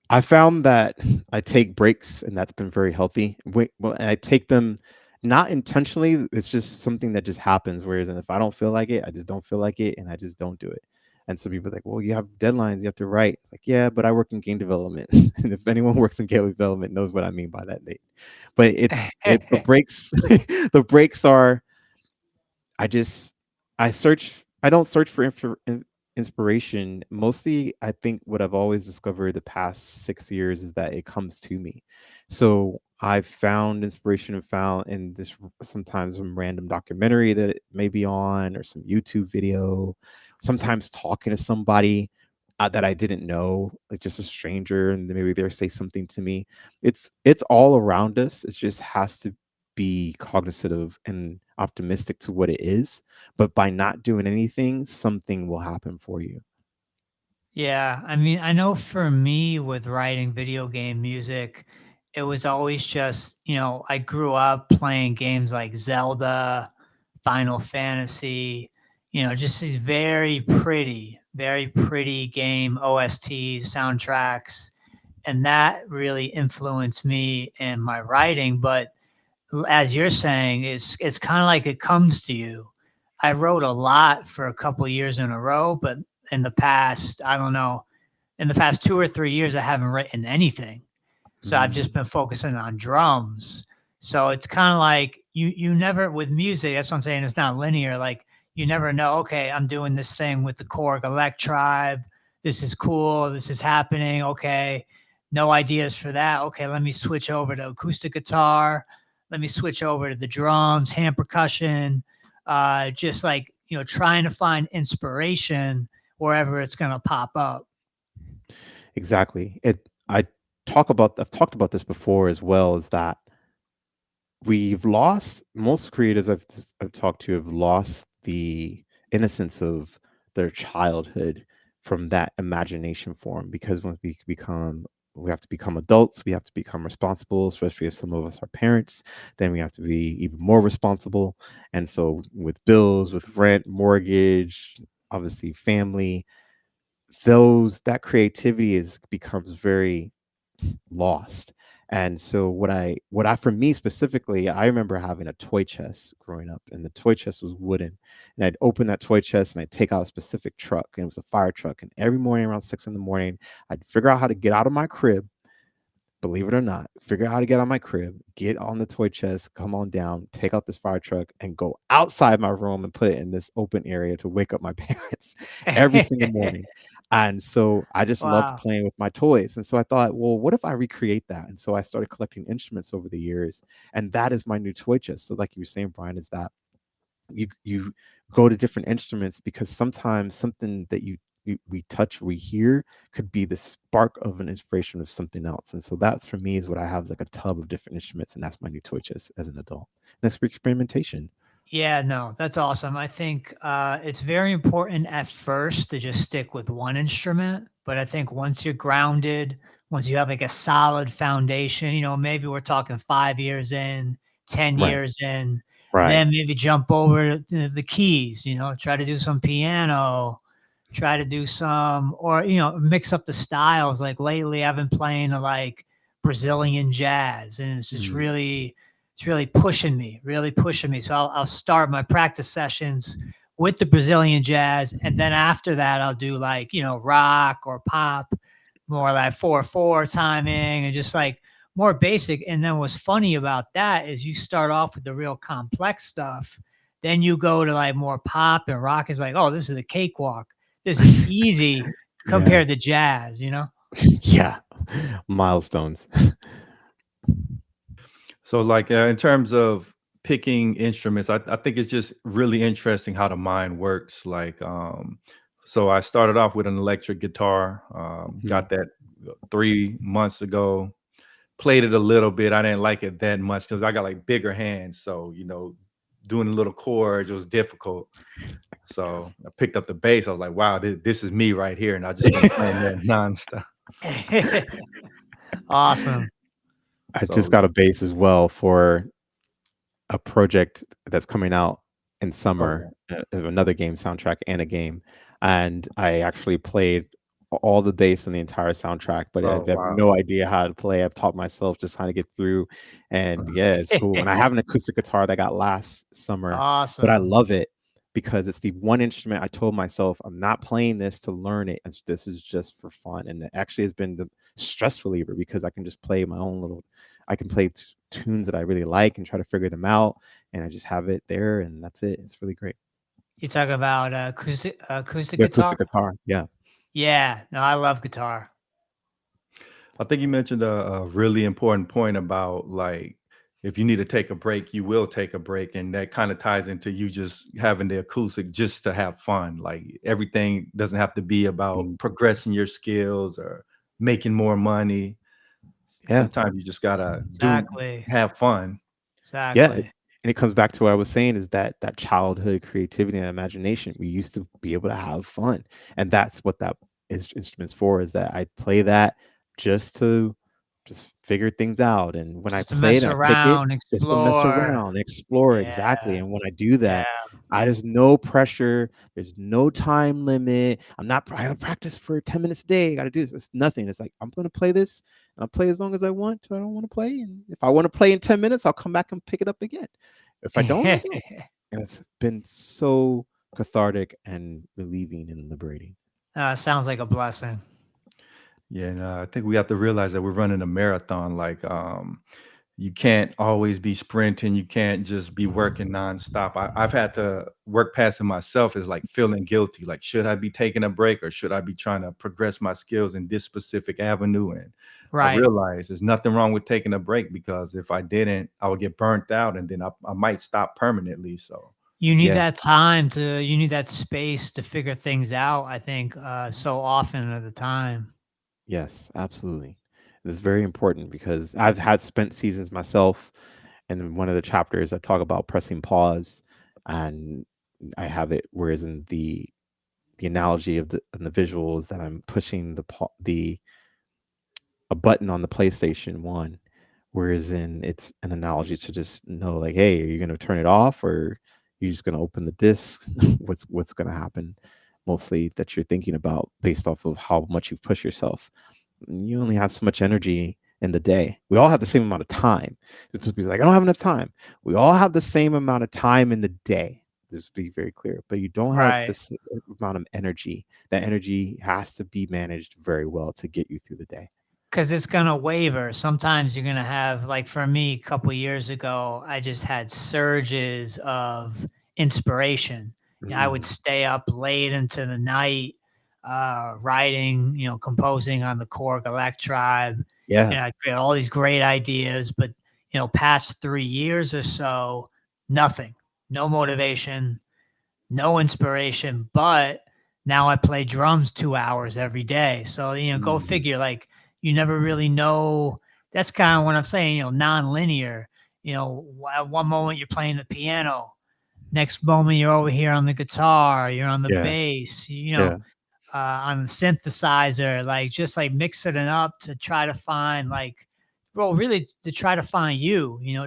[SPEAKER 3] I found that I take breaks, and that's been very healthy. Well, and I take them not intentionally. It's just something that just happens. Whereas, and if I don't feel like it, I just don't feel like it, and I just don't do it. And some people are like, "Well, you have deadlines, you have to write." It's like, yeah, but I work in game development, and if anyone works in game development knows what I mean by that, Nate. But the breaks. The breaks are, I just I don't search for inspiration. Mostly, I think what I've always discovered the past 6 years is that it comes to me. So I've found inspiration and found in this sometimes some random documentary that it may be on, or some YouTube video, sometimes talking to somebody that I didn't know, like just a stranger, and then maybe they say something to me. It's all around us. It just has to be cognizant and optimistic to what it is. But by not doing anything, something will happen for you.
[SPEAKER 2] Yeah, I mean, I know for me with writing video game music, it was always just, I grew up playing games like Zelda, Final Fantasy, just these very pretty game OSTs, soundtracks, and that really influenced me in my writing. But as you're saying, it's kind of like it comes to you. I wrote a lot for a couple years in a row, but in the past, I don't know, in the past 2 or 3 years, I haven't written anything. So I've just
[SPEAKER 3] Mm.
[SPEAKER 2] been focusing on drums. So it's kind of like you never with music. That's what I'm saying. It's not linear. Like you never know. Okay, I'm doing this thing with the Korg Elect Tribe. This is cool. This is happening. Okay, no ideas for that. Okay, let me switch over to acoustic guitar. Let me switch over to the drums, hand percussion. Just like trying to find inspiration wherever it's gonna pop up.
[SPEAKER 3] Exactly. I've talked about this before as well, is that we've lost most creatives I've talked to have lost the innocence of their childhood from that imagination form, because when we have to become adults, we have to become responsible, especially if some of us are parents, then we have to be even more responsible. And so with bills, with rent, mortgage, obviously family, that creativity is becomes very lost. And so what I for me specifically, I remember having a toy chest growing up, and the toy chest was wooden. And I'd open that toy chest and I'd take out a specific truck, and it was a fire truck. And every morning around 6 in the morning, I'd figure out how to get out of my crib, believe it or not, figure out how to get on my crib, get on the toy chest, come on down, take out this fire truck, and go outside my room and put it in this open area to wake up my parents every single morning. And so I just loved
[SPEAKER 2] Wow.
[SPEAKER 3] playing with my toys. And so I thought, well, what if I recreate that? And so I started collecting instruments over the years. And that is my new toy chest. So, like you were saying, Brian, is that you go to different instruments because sometimes something that we touch, we hear, could be the spark of an inspiration of something else. And so that's for me is what I have, is like a tub of different instruments, and that's my new toy chest as an adult. And that's for experimentation.
[SPEAKER 2] Yeah, no, that's awesome. I think it's very important at first to just stick with one instrument. But I think once you're grounded, once you have like a solid foundation, maybe we're talking 5 years in, 10
[SPEAKER 3] Right.
[SPEAKER 2] years in,
[SPEAKER 3] Right.
[SPEAKER 2] then maybe jump over to the keys, try to do some piano, try to do some, or, mix up the styles. Like lately, I've been playing like Brazilian jazz, and
[SPEAKER 3] Mm.
[SPEAKER 2] it's really pushing me. So I'll start my practice sessions with the Brazilian jazz, and then after that, I'll do like rock or pop, more like 4/4 timing, and just like more basic. And then what's funny about that is you start off with the real complex stuff, then you go to like more pop and rock. Is like, oh, this is a cakewalk. This is easy
[SPEAKER 3] Yeah.
[SPEAKER 2] compared to jazz.
[SPEAKER 3] Yeah. Milestones.
[SPEAKER 1] So, like in terms of picking instruments, I think it's just really interesting how the mind works. Like, so I started off with an electric guitar,
[SPEAKER 3] Mhm.
[SPEAKER 1] got that 3 months ago, played it a little bit. I didn't like it that much because I got like bigger hands. So, doing the little chords, it was difficult. So I picked up the bass. I was like, wow, this is me right here. And I just been playing that nonstop.
[SPEAKER 2] Awesome.
[SPEAKER 3] I just
[SPEAKER 1] So,
[SPEAKER 3] got a bass as well for a project that's coming out in summer,
[SPEAKER 1] okay.
[SPEAKER 3] another game soundtrack and a game. And I actually played all the bass in the entire soundtrack, but I
[SPEAKER 1] Oh,
[SPEAKER 3] have
[SPEAKER 1] wow.
[SPEAKER 3] no idea how to play. I've taught myself just trying to get through. And yeah, it's cool. And I have an acoustic guitar that I got last summer, but I
[SPEAKER 2] Awesome.
[SPEAKER 3] love it because it's the one instrument I told myself I'm not playing this to learn it. This is just for fun. And it actually has been the stress reliever because I can just play my own little, I can play tunes that I really like and try to figure them out, and I just have it there, and that's it. It's really great.
[SPEAKER 2] You talk about acoustic
[SPEAKER 3] The
[SPEAKER 2] guitar?
[SPEAKER 3] acoustic guitar, yeah.
[SPEAKER 2] Yeah, no, I love guitar.
[SPEAKER 1] I think you mentioned a really important point about like if you need to take a break, you will take a break, and that kind of ties into you just having the acoustic just to have fun. Like everything doesn't have to be about
[SPEAKER 3] Mm,
[SPEAKER 1] progressing your skills or making more money.
[SPEAKER 3] yeah,
[SPEAKER 1] Sometimes you just gotta do
[SPEAKER 2] Exactly.
[SPEAKER 1] have fun.
[SPEAKER 3] Yeah,
[SPEAKER 2] Exactly.
[SPEAKER 3] and it comes back to what I was saying is that childhood creativity and imagination. We used to be able to have fun, and that's what that instrument's for. Is that I play that just to just figure things out, and when I
[SPEAKER 2] Just to
[SPEAKER 3] play it
[SPEAKER 2] mess
[SPEAKER 3] and I pick it,
[SPEAKER 2] around,
[SPEAKER 3] just to mess
[SPEAKER 2] explore.
[SPEAKER 3] around, explore exactly.
[SPEAKER 2] Yeah.
[SPEAKER 3] And when I do
[SPEAKER 2] Yeah.
[SPEAKER 3] that, I there's no pressure, there's no time limit. I gotta practice for 10 minutes a day. I gotta do this. It's nothing. It's like I'm gonna play this and I'll play as long as I want till I don't want to play. And if I want to play in 10 minutes, I'll come back and pick it up again. If I don't, I don't. And it's been so cathartic and relieving and liberating.
[SPEAKER 2] Sounds like a blessing.
[SPEAKER 1] Yeah, and I think we have to realize that we're running a marathon. Like, you can't always be sprinting. You can't just be working nonstop. I've had to work past it myself. Is like feeling guilty. Like, should I be taking a break or should I be trying to progress my skills in this specific avenue? And I
[SPEAKER 2] Right.
[SPEAKER 1] realized there's nothing wrong with taking a break because if I didn't, I would get burnt out and then I might stop permanently. So
[SPEAKER 2] You need
[SPEAKER 3] Yeah.
[SPEAKER 2] that time you need that space to figure things out, I think, so often at the time.
[SPEAKER 3] Yes, absolutely. It's very important because I've had spent seasons myself. And in one of the chapters, I talk about pressing pause, and I have it. Whereas in the analogy of the visual is that I'm pushing the a button on the PlayStation 1, whereas in it's an analogy to just know like, hey, are you gonna turn it off or you're just gonna open the disc? What's gonna happen? Mostly that you're thinking about based off of how much you've pushed yourself. You only have so much energy in the day. We all have the same amount of time. People's like, I don't have enough time. We all have the same amount of time in the day. Just be very clear, but you don't have the
[SPEAKER 2] Right.
[SPEAKER 3] same amount of energy. That energy has to be managed very well to get you through the day.
[SPEAKER 2] Because it's gonna waver. Sometimes you're gonna have, like, for me, a couple years ago, I just had surges of inspiration. I would
[SPEAKER 3] Mm,
[SPEAKER 2] stay up late into the night, writing, composing on the Korg Electribe,
[SPEAKER 3] yeah,
[SPEAKER 2] and I get all these great ideas. But past 3 years or so, nothing, no motivation, no inspiration, but now I play drums 2 hours every day. So, go
[SPEAKER 3] mm,
[SPEAKER 2] figure, like, you never really know. That's kind of what I'm saying, non-linear. At one moment you're playing the piano, next moment you're over here on the guitar, you're on the
[SPEAKER 3] yeah,
[SPEAKER 2] bass,
[SPEAKER 3] yeah,
[SPEAKER 2] on the synthesizer, like just like mixing it up to try to find, like, bro, really to try to find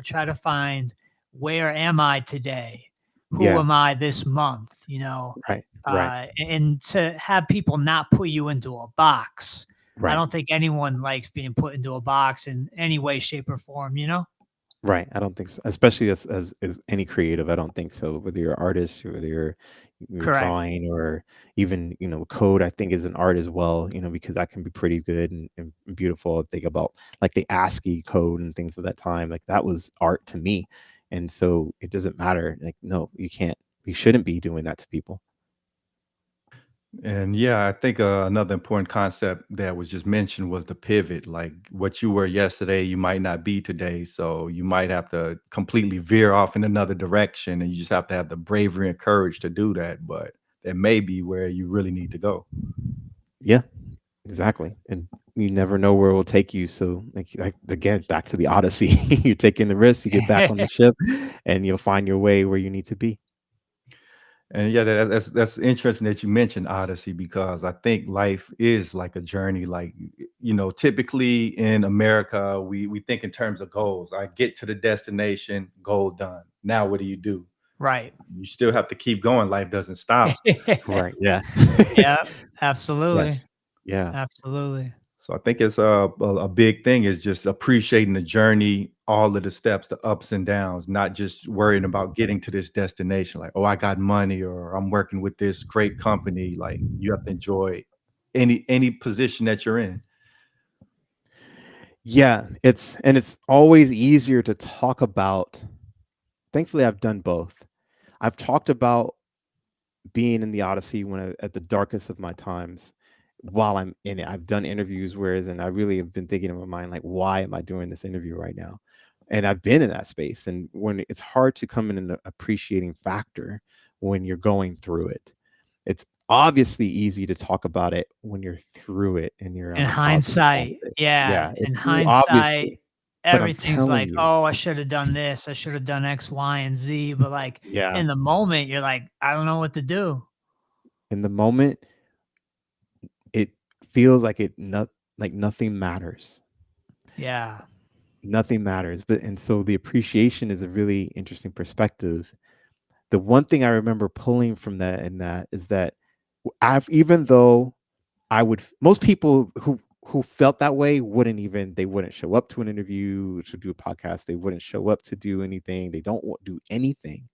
[SPEAKER 2] try to find, where am I today? Who
[SPEAKER 3] yeah.
[SPEAKER 2] am I this month?
[SPEAKER 3] Right, right,
[SPEAKER 2] And to have people not put you into a box. I
[SPEAKER 3] right.
[SPEAKER 2] don't think anyone likes being put into a box in any way, shape, or form.
[SPEAKER 3] Right, I don't think so. Especially as any creative, I don't think so. Whether you're an artist, or whether you're
[SPEAKER 2] Correct.
[SPEAKER 3] drawing, or even code, I think is an art as well. Because that can be pretty good and beautiful. Think about like the ASCII code and things of that time. Like that was art to me, and so it doesn't matter. Like no, you can't. You shouldn't be doing that to people.
[SPEAKER 1] and yeah, I think another important concept that was just mentioned was the pivot. Like what you were yesterday, you might not be today. So you might have to completely veer off in another direction. And you just have to have the bravery and courage to do that. But that may be where you really need to go.
[SPEAKER 3] Yeah, exactly. And you never know where it will take you. So, like again, back to the Odyssey. You're taking the risk, you get back on the ship, and you'll find your way where you need to be.
[SPEAKER 1] And yeah, that's interesting that you mentioned Odyssey because I think life is like a journey. Like typically in America, we think in terms of goals. I get to the destination, goal done. Now what do you do?
[SPEAKER 2] Right.
[SPEAKER 1] You still have to keep going. Life doesn't stop.
[SPEAKER 3] Right. Yeah.
[SPEAKER 2] Yeah, absolutely.
[SPEAKER 3] Yes. Yeah.
[SPEAKER 2] Absolutely.
[SPEAKER 1] So I think it's a big thing is just appreciating the journey, all of the steps, the ups and downs, not just worrying about getting to this destination. Like, oh, I got money, or I'm working with this great company. Like, you have to enjoy any position that you're in.
[SPEAKER 3] Yeah. It's always easier to talk about. Thankfully, I've done both. I've talked about being in the Odyssey at the darkest of my times while I'm in it. I've done interviews whereas and I really have been thinking in my mind like why am I doing this interview right now? And I've been in that space and when it's hard to come in an appreciating factor when you're going through it. It's obviously easy to talk about it when you're through it and you're
[SPEAKER 2] In
[SPEAKER 3] on a positive side of
[SPEAKER 2] hindsight,
[SPEAKER 3] it.
[SPEAKER 2] yeah,
[SPEAKER 3] Yeah, it's
[SPEAKER 2] in
[SPEAKER 3] obviously. But I'm
[SPEAKER 2] everything's
[SPEAKER 3] telling
[SPEAKER 2] like,
[SPEAKER 3] you,
[SPEAKER 2] oh, I should have done this, I should have done X, Y, and Z. But like
[SPEAKER 3] yeah,
[SPEAKER 2] in the moment, you're like, I don't know what to do.
[SPEAKER 3] in the moment, it feels like like nothing matters.
[SPEAKER 2] Yeah.
[SPEAKER 3] Nothing matters. But and so the appreciation is a really interesting perspective. The one thing I remember pulling from that and that is that I've even though I would most people who felt that way they wouldn't show up to an interview to do a podcast. They wouldn't show up to do anything. They don't do anything.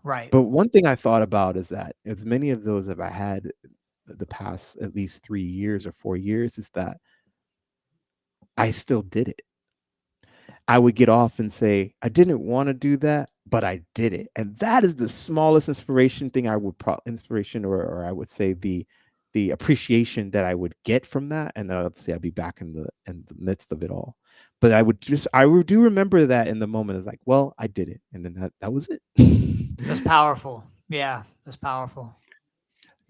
[SPEAKER 2] Right.
[SPEAKER 3] But one thing I thought about is that as many of those have I had the past at least 3 years or 4 years is that I still did it. I would get off and say, I didn't want to do that, but I did it. And that is the smallest inspiration thing I would inspiration or I would say the appreciation that I would get from that. And obviously I'd be back in the midst of it all. But do remember that in the moment is like, well, I did it. And then that was it.
[SPEAKER 2] That's powerful. Yeah, that's powerful.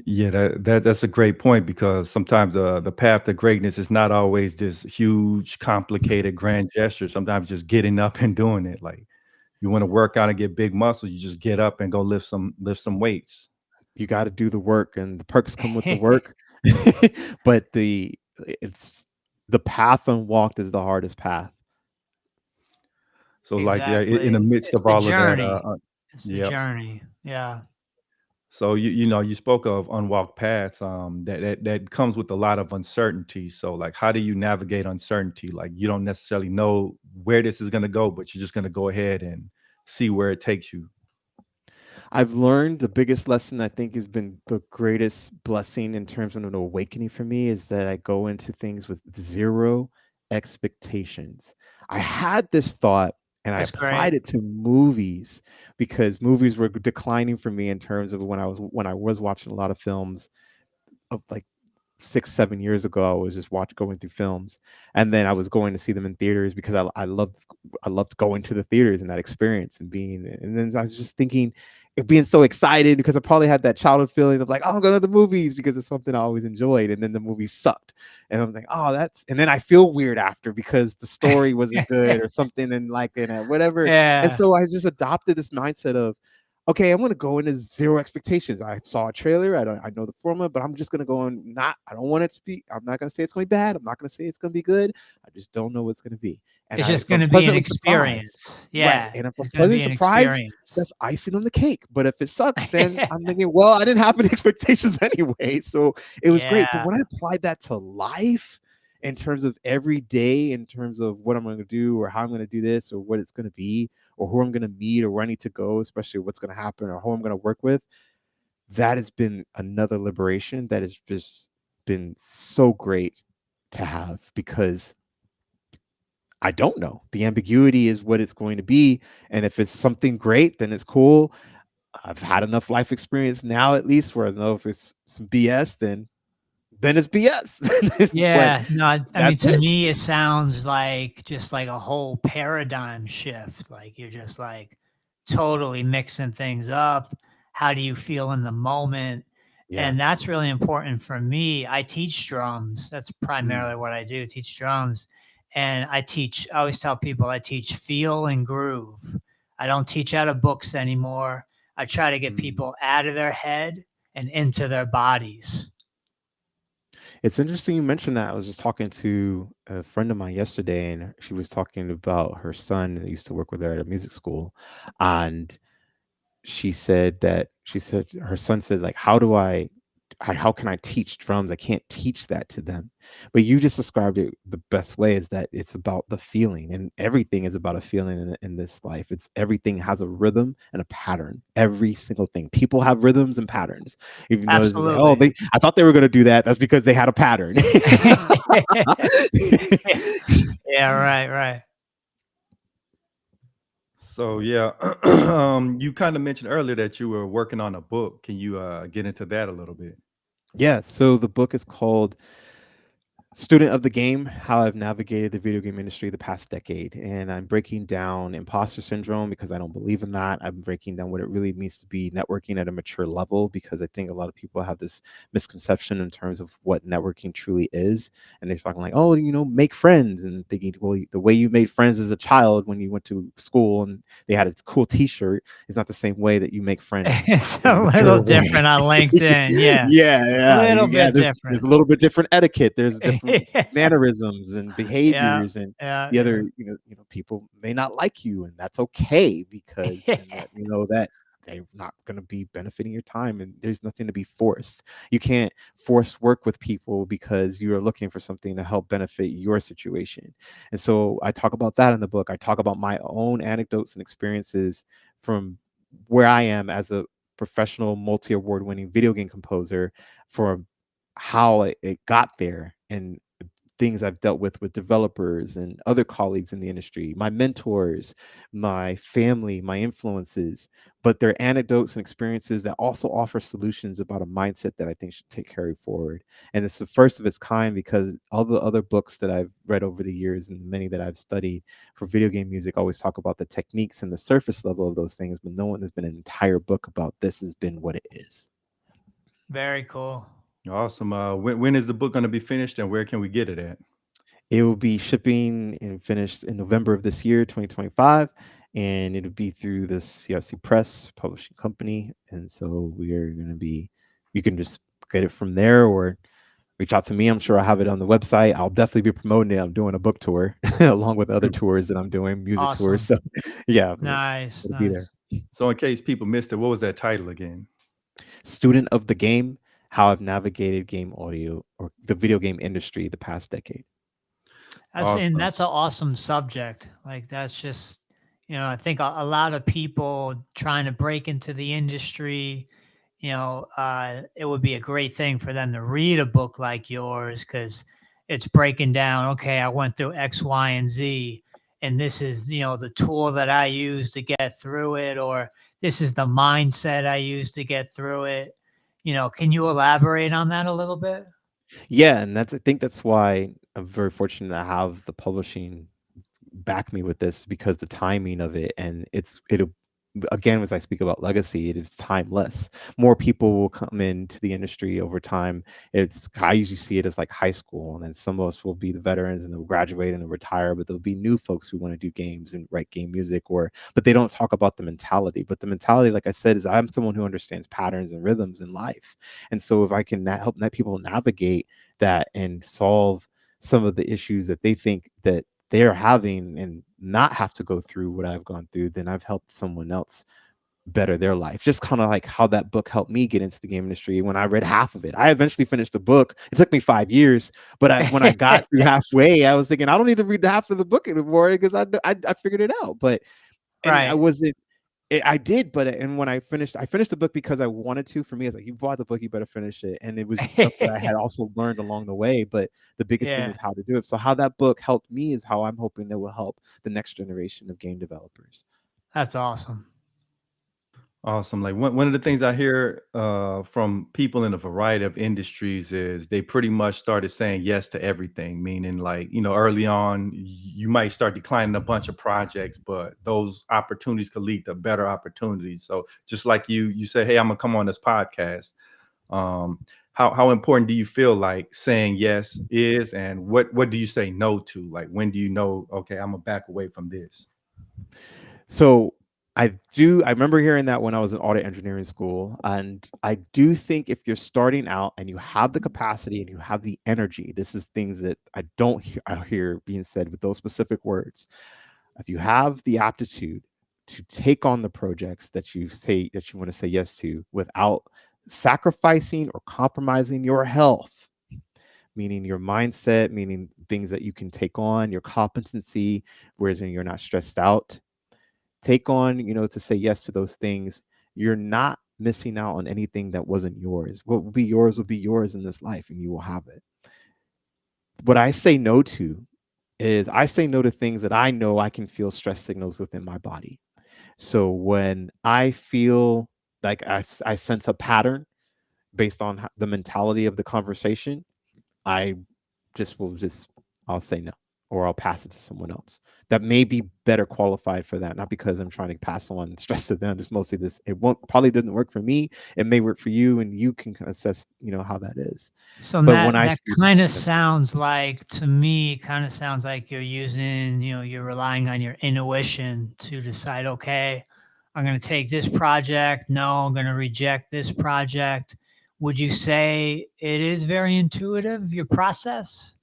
[SPEAKER 1] Yeah, that's a great point because sometimes the path to greatness is not always this huge, complicated, grand gesture. Sometimes just getting up and doing it. Like you want to work out and get big muscles, you just get up and go lift some weights.
[SPEAKER 3] You got to do the work and the perks come with the work. But it's the path unwalked is the hardest path.
[SPEAKER 1] So like yeah, in the
[SPEAKER 2] Exactly.
[SPEAKER 1] midst
[SPEAKER 2] It's
[SPEAKER 1] of
[SPEAKER 2] the
[SPEAKER 1] all of that,
[SPEAKER 2] journey. It's the
[SPEAKER 1] yep.
[SPEAKER 2] journey. Yeah.
[SPEAKER 1] So you know you spoke of unwalked paths that comes with a lot of uncertainty. So like how do you navigate uncertainty? Like you don't necessarily know where this is going to go, but you're just going to go ahead and see where it takes you.
[SPEAKER 3] I've learned the biggest lesson I think has been the greatest blessing in terms of an awakening for me is that I go into things with zero expectations. I had this thought and I
[SPEAKER 2] That's great.
[SPEAKER 3] applied it to movies because movies were declining for me in terms of when I was watching a lot of films of like 6 7 years ago. I was just going through films, and then I was going to see them in theaters because I loved going to the theaters and that experience and being. And then I was just thinking, being so excited because I probably had that childhood feeling of like, oh, I'm going to the movies because it's something I always enjoyed, and then the movie sucked, and I'm like, oh, and then I feel weird after because the story wasn't good or something, and like whatever, and
[SPEAKER 2] Yeah.
[SPEAKER 3] so I just adopted this mindset of okay, I'm gonna go into zero expectations. I saw a trailer. I know the formula, but I'm just gonna go in. I don't want it to be. I'm not gonna say it's gonna be bad. I'm not gonna say it's gonna be good. I just don't know what's gonna be. And
[SPEAKER 2] It's just
[SPEAKER 3] if I'm
[SPEAKER 2] gonna be an
[SPEAKER 3] pleasantly surprised,
[SPEAKER 2] experience.
[SPEAKER 3] right?
[SPEAKER 2] Yeah.
[SPEAKER 3] And if I'm
[SPEAKER 2] It's gonna
[SPEAKER 3] pleasantly
[SPEAKER 2] be an
[SPEAKER 3] surprised,
[SPEAKER 2] experience.
[SPEAKER 3] that's icing on the cake. But if it sucks, then I'm thinking, well, I didn't have any expectations anyway, so it was great. But
[SPEAKER 2] Yeah.
[SPEAKER 3] when I applied that to life, in terms of every day, in terms of what I'm going to do or how I'm going to do this or what it's going to be or who I'm going to meet or where I need to go, especially what's going to happen or who I'm going to work with, that has been another liberation that has just been so great to have because I don't know. The ambiguity is what it's going to be. And if it's something great, then it's cool. I've had enough life experience now, at least, where I know if it's some BS, then it's BS. But
[SPEAKER 2] Yeah, no, I mean,
[SPEAKER 3] that's
[SPEAKER 2] to
[SPEAKER 3] it.
[SPEAKER 2] me, it sounds like just like a whole paradigm shift. Like you're just like totally mixing things up. How do you feel in the moment?
[SPEAKER 3] Yeah.
[SPEAKER 2] And that's really important for me. I teach drums. That's
[SPEAKER 3] Mm,
[SPEAKER 2] primarily what I do, teach drums. And I always tell people I teach feel and groove. I don't teach out of books anymore. I try to get
[SPEAKER 3] mm.
[SPEAKER 2] people out of their head and into their bodies.
[SPEAKER 3] It's interesting you mentioned that. I was just talking to a friend of mine yesterday, and she was talking about her son that used to work with her at a music school. And she said her son said, like, how can I teach drums? I can't teach that to them. But you just described it the best way is that it's about the feeling, and everything is about a feeling in this life. It's everything has a rhythm and a pattern. Every single thing. People have rhythms and patterns. If you notice, it's like, oh,
[SPEAKER 2] Absolutely.
[SPEAKER 3] I thought they were going to do that. That's because they had a pattern.
[SPEAKER 2] Yeah, right, right.
[SPEAKER 1] So yeah, you kind of mentioned earlier that you were working on a book. Can you get into that a little bit?
[SPEAKER 3] Yeah. So the book is called Student of the game, how I've navigated the video game industry the past decade. And I'm breaking down imposter syndrome because I don't believe in that. I'm breaking down what it really means to be networking at a mature level, because I think a lot of people have this misconception in terms of what networking truly is. And they're talking like, oh, make friends. And thinking, well, the way you made friends as a child when you went to school and they had a cool t-shirt is not the same way that you make friends
[SPEAKER 2] It's
[SPEAKER 3] in a
[SPEAKER 2] a little
[SPEAKER 3] mature way.
[SPEAKER 2] different on LinkedIn. Yeah. Little
[SPEAKER 3] Yeah.
[SPEAKER 2] bit
[SPEAKER 3] There's
[SPEAKER 2] different.
[SPEAKER 3] a little bit different etiquette. There's different mannerisms and
[SPEAKER 2] Yeah.
[SPEAKER 3] behaviors, and
[SPEAKER 2] Yeah.
[SPEAKER 3] the
[SPEAKER 2] Yeah.
[SPEAKER 3] other, people may not like you, and that's okay, because then that that they're not going to be benefiting your time, and there's nothing to be forced. You can't force work with people because you are looking for something to help benefit your situation. And so I talk about that in the book. I talk about my own anecdotes and experiences from where I am as a professional multi-award winning video game composer, for how it got there, and things I've dealt with developers and other colleagues in the industry, my mentors, my family, my influences. But they're anecdotes and experiences that also offer solutions about a mindset that I think should take carry forward. And it's the first of its kind, because all the other books that I've read over the years, and many that I've studied for video game music, always talk about the techniques and the surface level of those things, but no one has been an entire book about this has been what it is.
[SPEAKER 2] Very cool.
[SPEAKER 1] Awesome. When is the book going to be finished, and where can we get it at?
[SPEAKER 3] It will be shipping and finished in November of this year, 2025, and it'll be through the CRC Press publishing company. And so we are going to be, you can just get it from there or reach out to me. I'm sure I'll have it on the website. I'll definitely be promoting it. I'm doing a book tour along with other tours that I'm doing, music tours.
[SPEAKER 2] Awesome.
[SPEAKER 3] So yeah,
[SPEAKER 2] Nice.
[SPEAKER 3] it'll be there.
[SPEAKER 2] Nice.
[SPEAKER 1] So, in case people missed it, what was that title again?
[SPEAKER 3] Student of the game, how I've navigated game audio or the video game industry the past decade.
[SPEAKER 1] Awesome.
[SPEAKER 2] That's an awesome subject. Like that's just, I think a lot of people trying to break into the industry, it would be a great thing for them to read a book like yours because it's breaking down. Okay, I went through X, Y, and Z, and this is the tool that I use to get through it, or this is the mindset I use to get through it. Can you elaborate on that a little bit?
[SPEAKER 3] Yeah, and I think that's why I'm very fortunate to have the publishing back me with this, because the timing of it, and it'll again, as I speak about legacy, it is timeless. More people will come into the industry over time. I usually see it as like high school, and then some of us will be the veterans and they'll graduate and they'll retire, but there'll be new folks who want to do games and write game music, but they don't talk about the mentality. But the mentality, like I said, is I'm someone who understands patterns and rhythms in life. And so if I can help people navigate that and solve some of the issues that they think that they're having, and not have to go through what I've gone through, then I've helped someone else better their life. Just kind of like how that book helped me get into the game industry. When I read half of it, I eventually finished the book. It took me 5 years, but when I got through halfway, I was thinking I don't need to read half of the book anymore, because I figured it out. But and I
[SPEAKER 2] Right.
[SPEAKER 3] wasn't. I did, and when I finished the book because I wanted to. For me, it's like, you bought the book, you better finish it. And it was just stuff that I had also learned along the way. But the biggest thing
[SPEAKER 2] Yeah,
[SPEAKER 3] was how to do it. So how that book helped me is how I'm hoping that will help the next generation of game developers.
[SPEAKER 2] that's awesome.
[SPEAKER 1] Awesome. Like one of the things I hear from people in a variety of industries is they pretty much started saying yes to everything, meaning like, early on, you might start declining a bunch of projects, but those opportunities could lead to better opportunities. So just like you say, hey, I'm gonna come on this podcast. Um, how important do you feel like saying yes is, and what do you say no to? Like when do you know, okay, I'm gonna back away from this?
[SPEAKER 3] So I remember hearing that when I was in audit engineering school. And I do think if you're starting out and you have the capacity and you have the energy, this is things that I hear being said with those specific words. If you have the aptitude to take on the projects that you say that you want to say yes to without sacrificing or compromising your health, meaning your mindset, meaning things that you can take on, your competency, whereas you're not stressed out, take on, to say yes to those things, you're not missing out on anything that wasn't yours. What will be yours in this life, and you will have it. What I say no to is I say no to things that I know I can feel stress signals within my body. So when I feel like I sense a pattern based on the mentality of the conversation, I I'll say no, or I'll pass it to someone else that may be better qualified for that. Not because I'm trying to pass on stress to them. It's mostly this. It won't probably doesn't work for me. It may work for you, and you can assess, how that is.
[SPEAKER 2] So
[SPEAKER 3] But when
[SPEAKER 2] that
[SPEAKER 3] I
[SPEAKER 2] that
[SPEAKER 3] see
[SPEAKER 2] kind of
[SPEAKER 3] something
[SPEAKER 2] sounds like, to me, kind of sounds like you're using, you're relying on your intuition to decide, okay, I'm going to take this project. No, I'm going to reject this project. Would you say it is very intuitive, your process?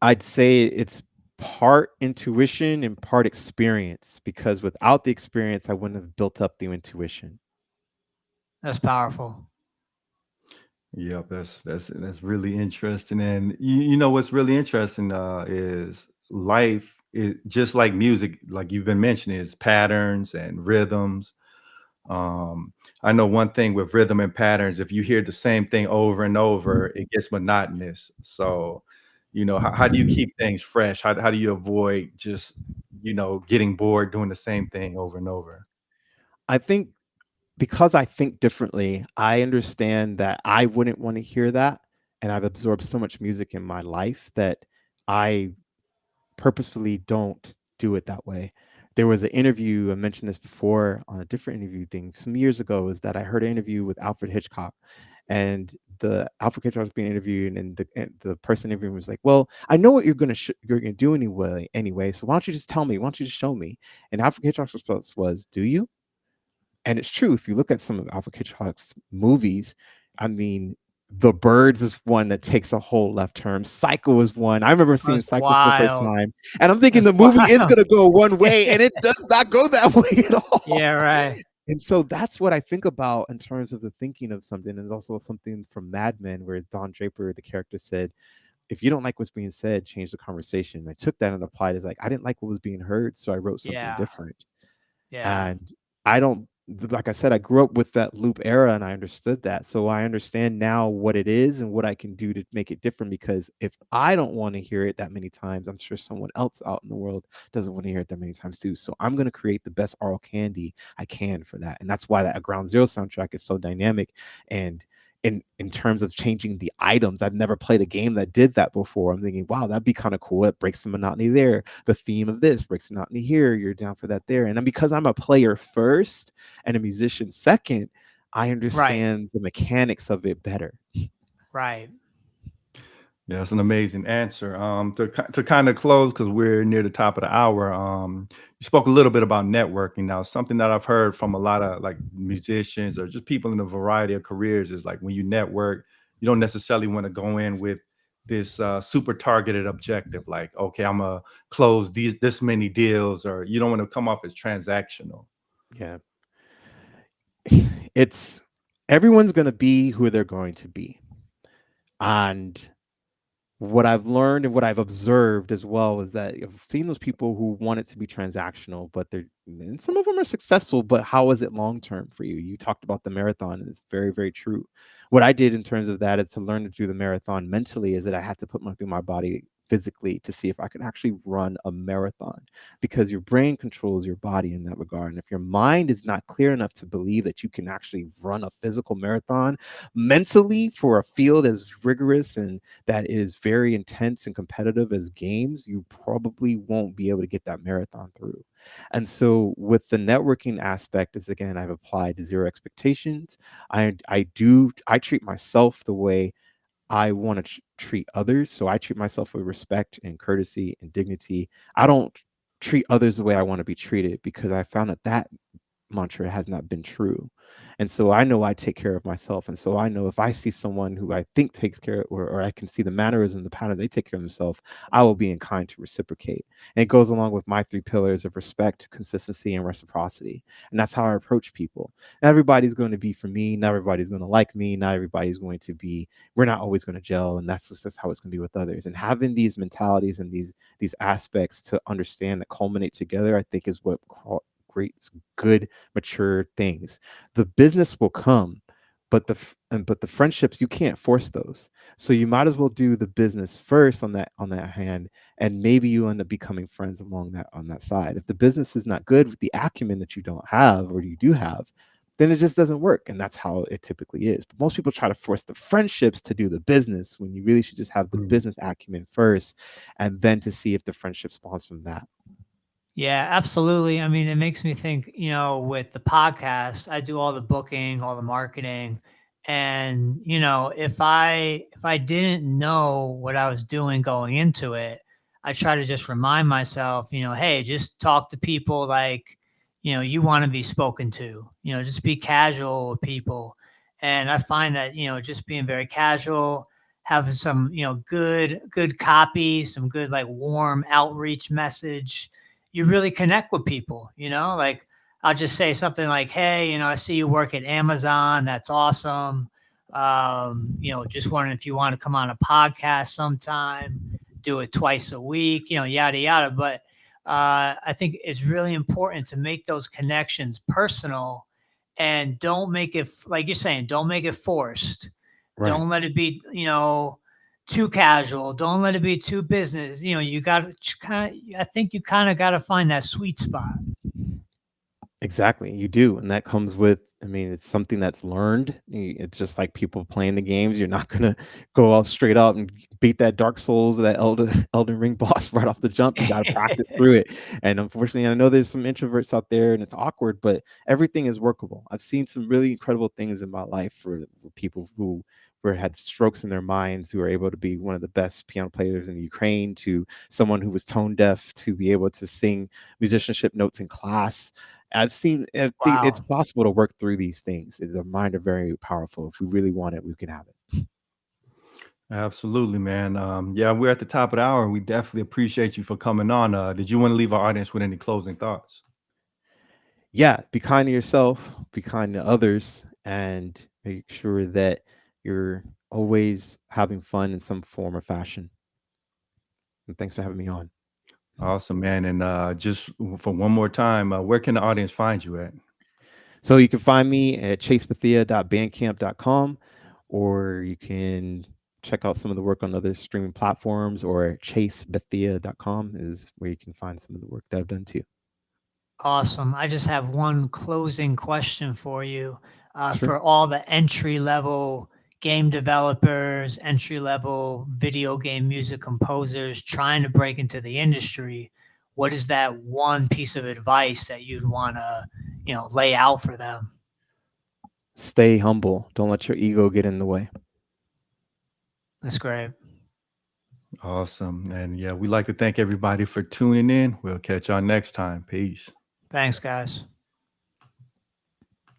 [SPEAKER 3] I'd say it's part intuition and part experience, because without the experience, I wouldn't have built up the intuition.
[SPEAKER 2] That's powerful.
[SPEAKER 1] Yep, that's really interesting. And you know what's really interesting is life is just like music, like you've been mentioning, is patterns and rhythms. Um, I know one thing with rhythm and patterns, if you hear the same thing over and over, it gets monotonous. So, how do you keep things fresh? How do you avoid just, getting bored doing the same thing over and over?
[SPEAKER 3] I think because I think differently, I understand that I wouldn't want to hear that. And I've absorbed so much music in my life that I purposefully don't do it that way. There was an interview, I mentioned this before on a different interview thing some years ago, is that I heard an interview with Alfred Hitchcock. And the Alfred Hitchcock was being interviewed, and the person interviewing was like, "Well, I know what you're gonna do anyway. So why don't you just tell me? Why don't you just show me?" And Alfred Hitchcock's response was, "Do you?" And it's true. If you look at some of Alfred Hitchcock's movies, I mean, The Birds is one that takes a whole left turn. Psycho is one. I remember seeing
[SPEAKER 2] That's
[SPEAKER 3] Psycho for the first
[SPEAKER 2] wild.
[SPEAKER 3] time, and I'm thinking
[SPEAKER 2] That's
[SPEAKER 3] the movie is
[SPEAKER 2] wild.
[SPEAKER 3] going to go one way, and it does not go that way at all.
[SPEAKER 2] Yeah, right.
[SPEAKER 3] And so that's what I think about in terms of the thinking of something. And also something from Mad Men, where Don Draper, the character, said, "If you don't like what's being said, change the conversation." And I took that and applied as like, I didn't like what was being heard, so I wrote something
[SPEAKER 2] Yeah,
[SPEAKER 3] different.
[SPEAKER 2] yeah,
[SPEAKER 3] And I don't, like I said, I grew up with that loop era and I understood that. So I understand now what it is and what I can do to make it different, because if I don't want to hear it that many times, I'm sure someone else out in the world doesn't want to hear it that many times too. So I'm going to create the best oral candy I can for that. And that's why that Ground Zero soundtrack is so dynamic. And in terms of changing the items, I've never played a game that did that before. I'm thinking, wow, that'd be kind of cool. It breaks the monotony there. The theme of this breaks the monotony here. You're down for that there. And then because I'm a player first and a musician second, I
[SPEAKER 2] right,
[SPEAKER 3] understand the mechanics of it better.
[SPEAKER 2] right.
[SPEAKER 1] Yeah, that's an amazing answer. To kind of close, because we're near the top of the hour. You spoke a little bit about networking. Now, something that I've heard from a lot of like musicians or just people in a variety of careers is like when you network, you don't necessarily want to go in with this super targeted objective, like, okay, I'm gonna close this many deals, or you don't want to come off as transactional.
[SPEAKER 3] Yeah. It's everyone's going to be who they're going to be. And what I've learned and what I've observed as well is that I've seen those people who want it to be transactional, but and some of them are successful, but how is it long term for you? You talked about the marathon, and it's very, very true. What I did in terms of that is to learn to do the marathon mentally, is that I had to put through my body physically to see if I could actually run a marathon, because your brain controls your body in that regard. And if your mind is not clear enough to believe that you can actually run a physical marathon mentally for a field as rigorous and that is very intense and competitive as games, you probably won't be able to get that marathon through. And so with the networking aspect is, again, I've applied zero expectations. I treat myself the way I want to treat others. So I treat myself with respect and courtesy and dignity. I don't treat others the way I want to be treated, because I found that mantra has not been true. And so I know I take care of myself. And so I know if I see someone who I think takes care, or I can see the mannerism, the pattern they take care of themselves, I will be inclined to reciprocate. And it goes along with my three pillars of respect, consistency, and reciprocity. And that's how I approach people. Not everybody's going to be for me. Not everybody's going to like me. Not everybody's going to be, we're not always going to gel. And that's just how it's going to be with others. And having these mentalities and these aspects to understand that culminate together, I think is what creates good, mature things. The business will come, but the friendships, you can't force those. So you might as well do the business first on that hand, and maybe you end up becoming friends along that on that side. If the business is not good with the acumen that you don't have or you do have, then it just doesn't work. And that's how it typically is. But most people try to force the friendships to do the business when you really should just have the
[SPEAKER 1] Mm.
[SPEAKER 3] business acumen first, and then to see if the friendship spawns from that.
[SPEAKER 2] Yeah, absolutely. I mean, it makes me think, with the podcast, I do all the booking, all the marketing. And, if I didn't know what I was doing going into it, I try to just remind myself, hey, just talk to people like, you want to be spoken to, just be casual with people. And I find that, just being very casual, having some, good copy, some good like warm outreach message, you really connect with people, like I'll just say something like, hey, I see you work at Amazon. That's awesome. Just wondering if you want to come on a podcast sometime, do it twice a week, yada, yada. But I think it's really important to make those connections personal and don't make it, like you're saying, don't make it forced.
[SPEAKER 3] Right.
[SPEAKER 2] Don't let it be, too casual. Don't let it be too business. You got to kind of, I think you kind of got to find that sweet spot.
[SPEAKER 3] Exactly, you do, and that comes with. I mean, it's something that's learned. It's just like people playing the games. You're not gonna go out straight up and beat that Dark Souls, that Elden Ring boss right off the jump. You got to practice through it. And unfortunately, I know there's some introverts out there, and it's awkward, but everything is workable. I've seen some really incredible things in my life for people who were had strokes in their minds, who were able to be one of the best piano players in Ukraine, to someone who was tone deaf to be able to sing musicianship notes in class. I think it's
[SPEAKER 2] Wow.
[SPEAKER 3] possible to work through these things. The mind are very powerful. If we really want it, we can have it.
[SPEAKER 1] Absolutely, man. Yeah, we're at the top of the hour. We definitely appreciate you for coming on. Did you want to leave our audience with any closing thoughts?
[SPEAKER 3] Yeah, be kind to yourself, be kind to others, and make sure that you're always having fun in some form or fashion. And thanks for having me on.
[SPEAKER 1] Awesome, man. And just for one more time, where can the audience find you at?
[SPEAKER 3] So you can find me at chasebethea.bandcamp.com, or you can check out some of the work on other streaming platforms, or chasebethea.com is where you can find some of the work that I've done too.
[SPEAKER 2] Awesome. I just have one closing question for you.
[SPEAKER 3] Sure.
[SPEAKER 2] For all the entry level game developers, entry level video game music composers trying to break into the industry, what is that one piece of advice that you'd want to, lay out for them?
[SPEAKER 3] Stay humble. Don't let your ego get in the way.
[SPEAKER 2] That's great.
[SPEAKER 1] Awesome. And yeah, we'd like to thank everybody for tuning in. We'll catch y'all next time. Peace.
[SPEAKER 2] Thanks, guys.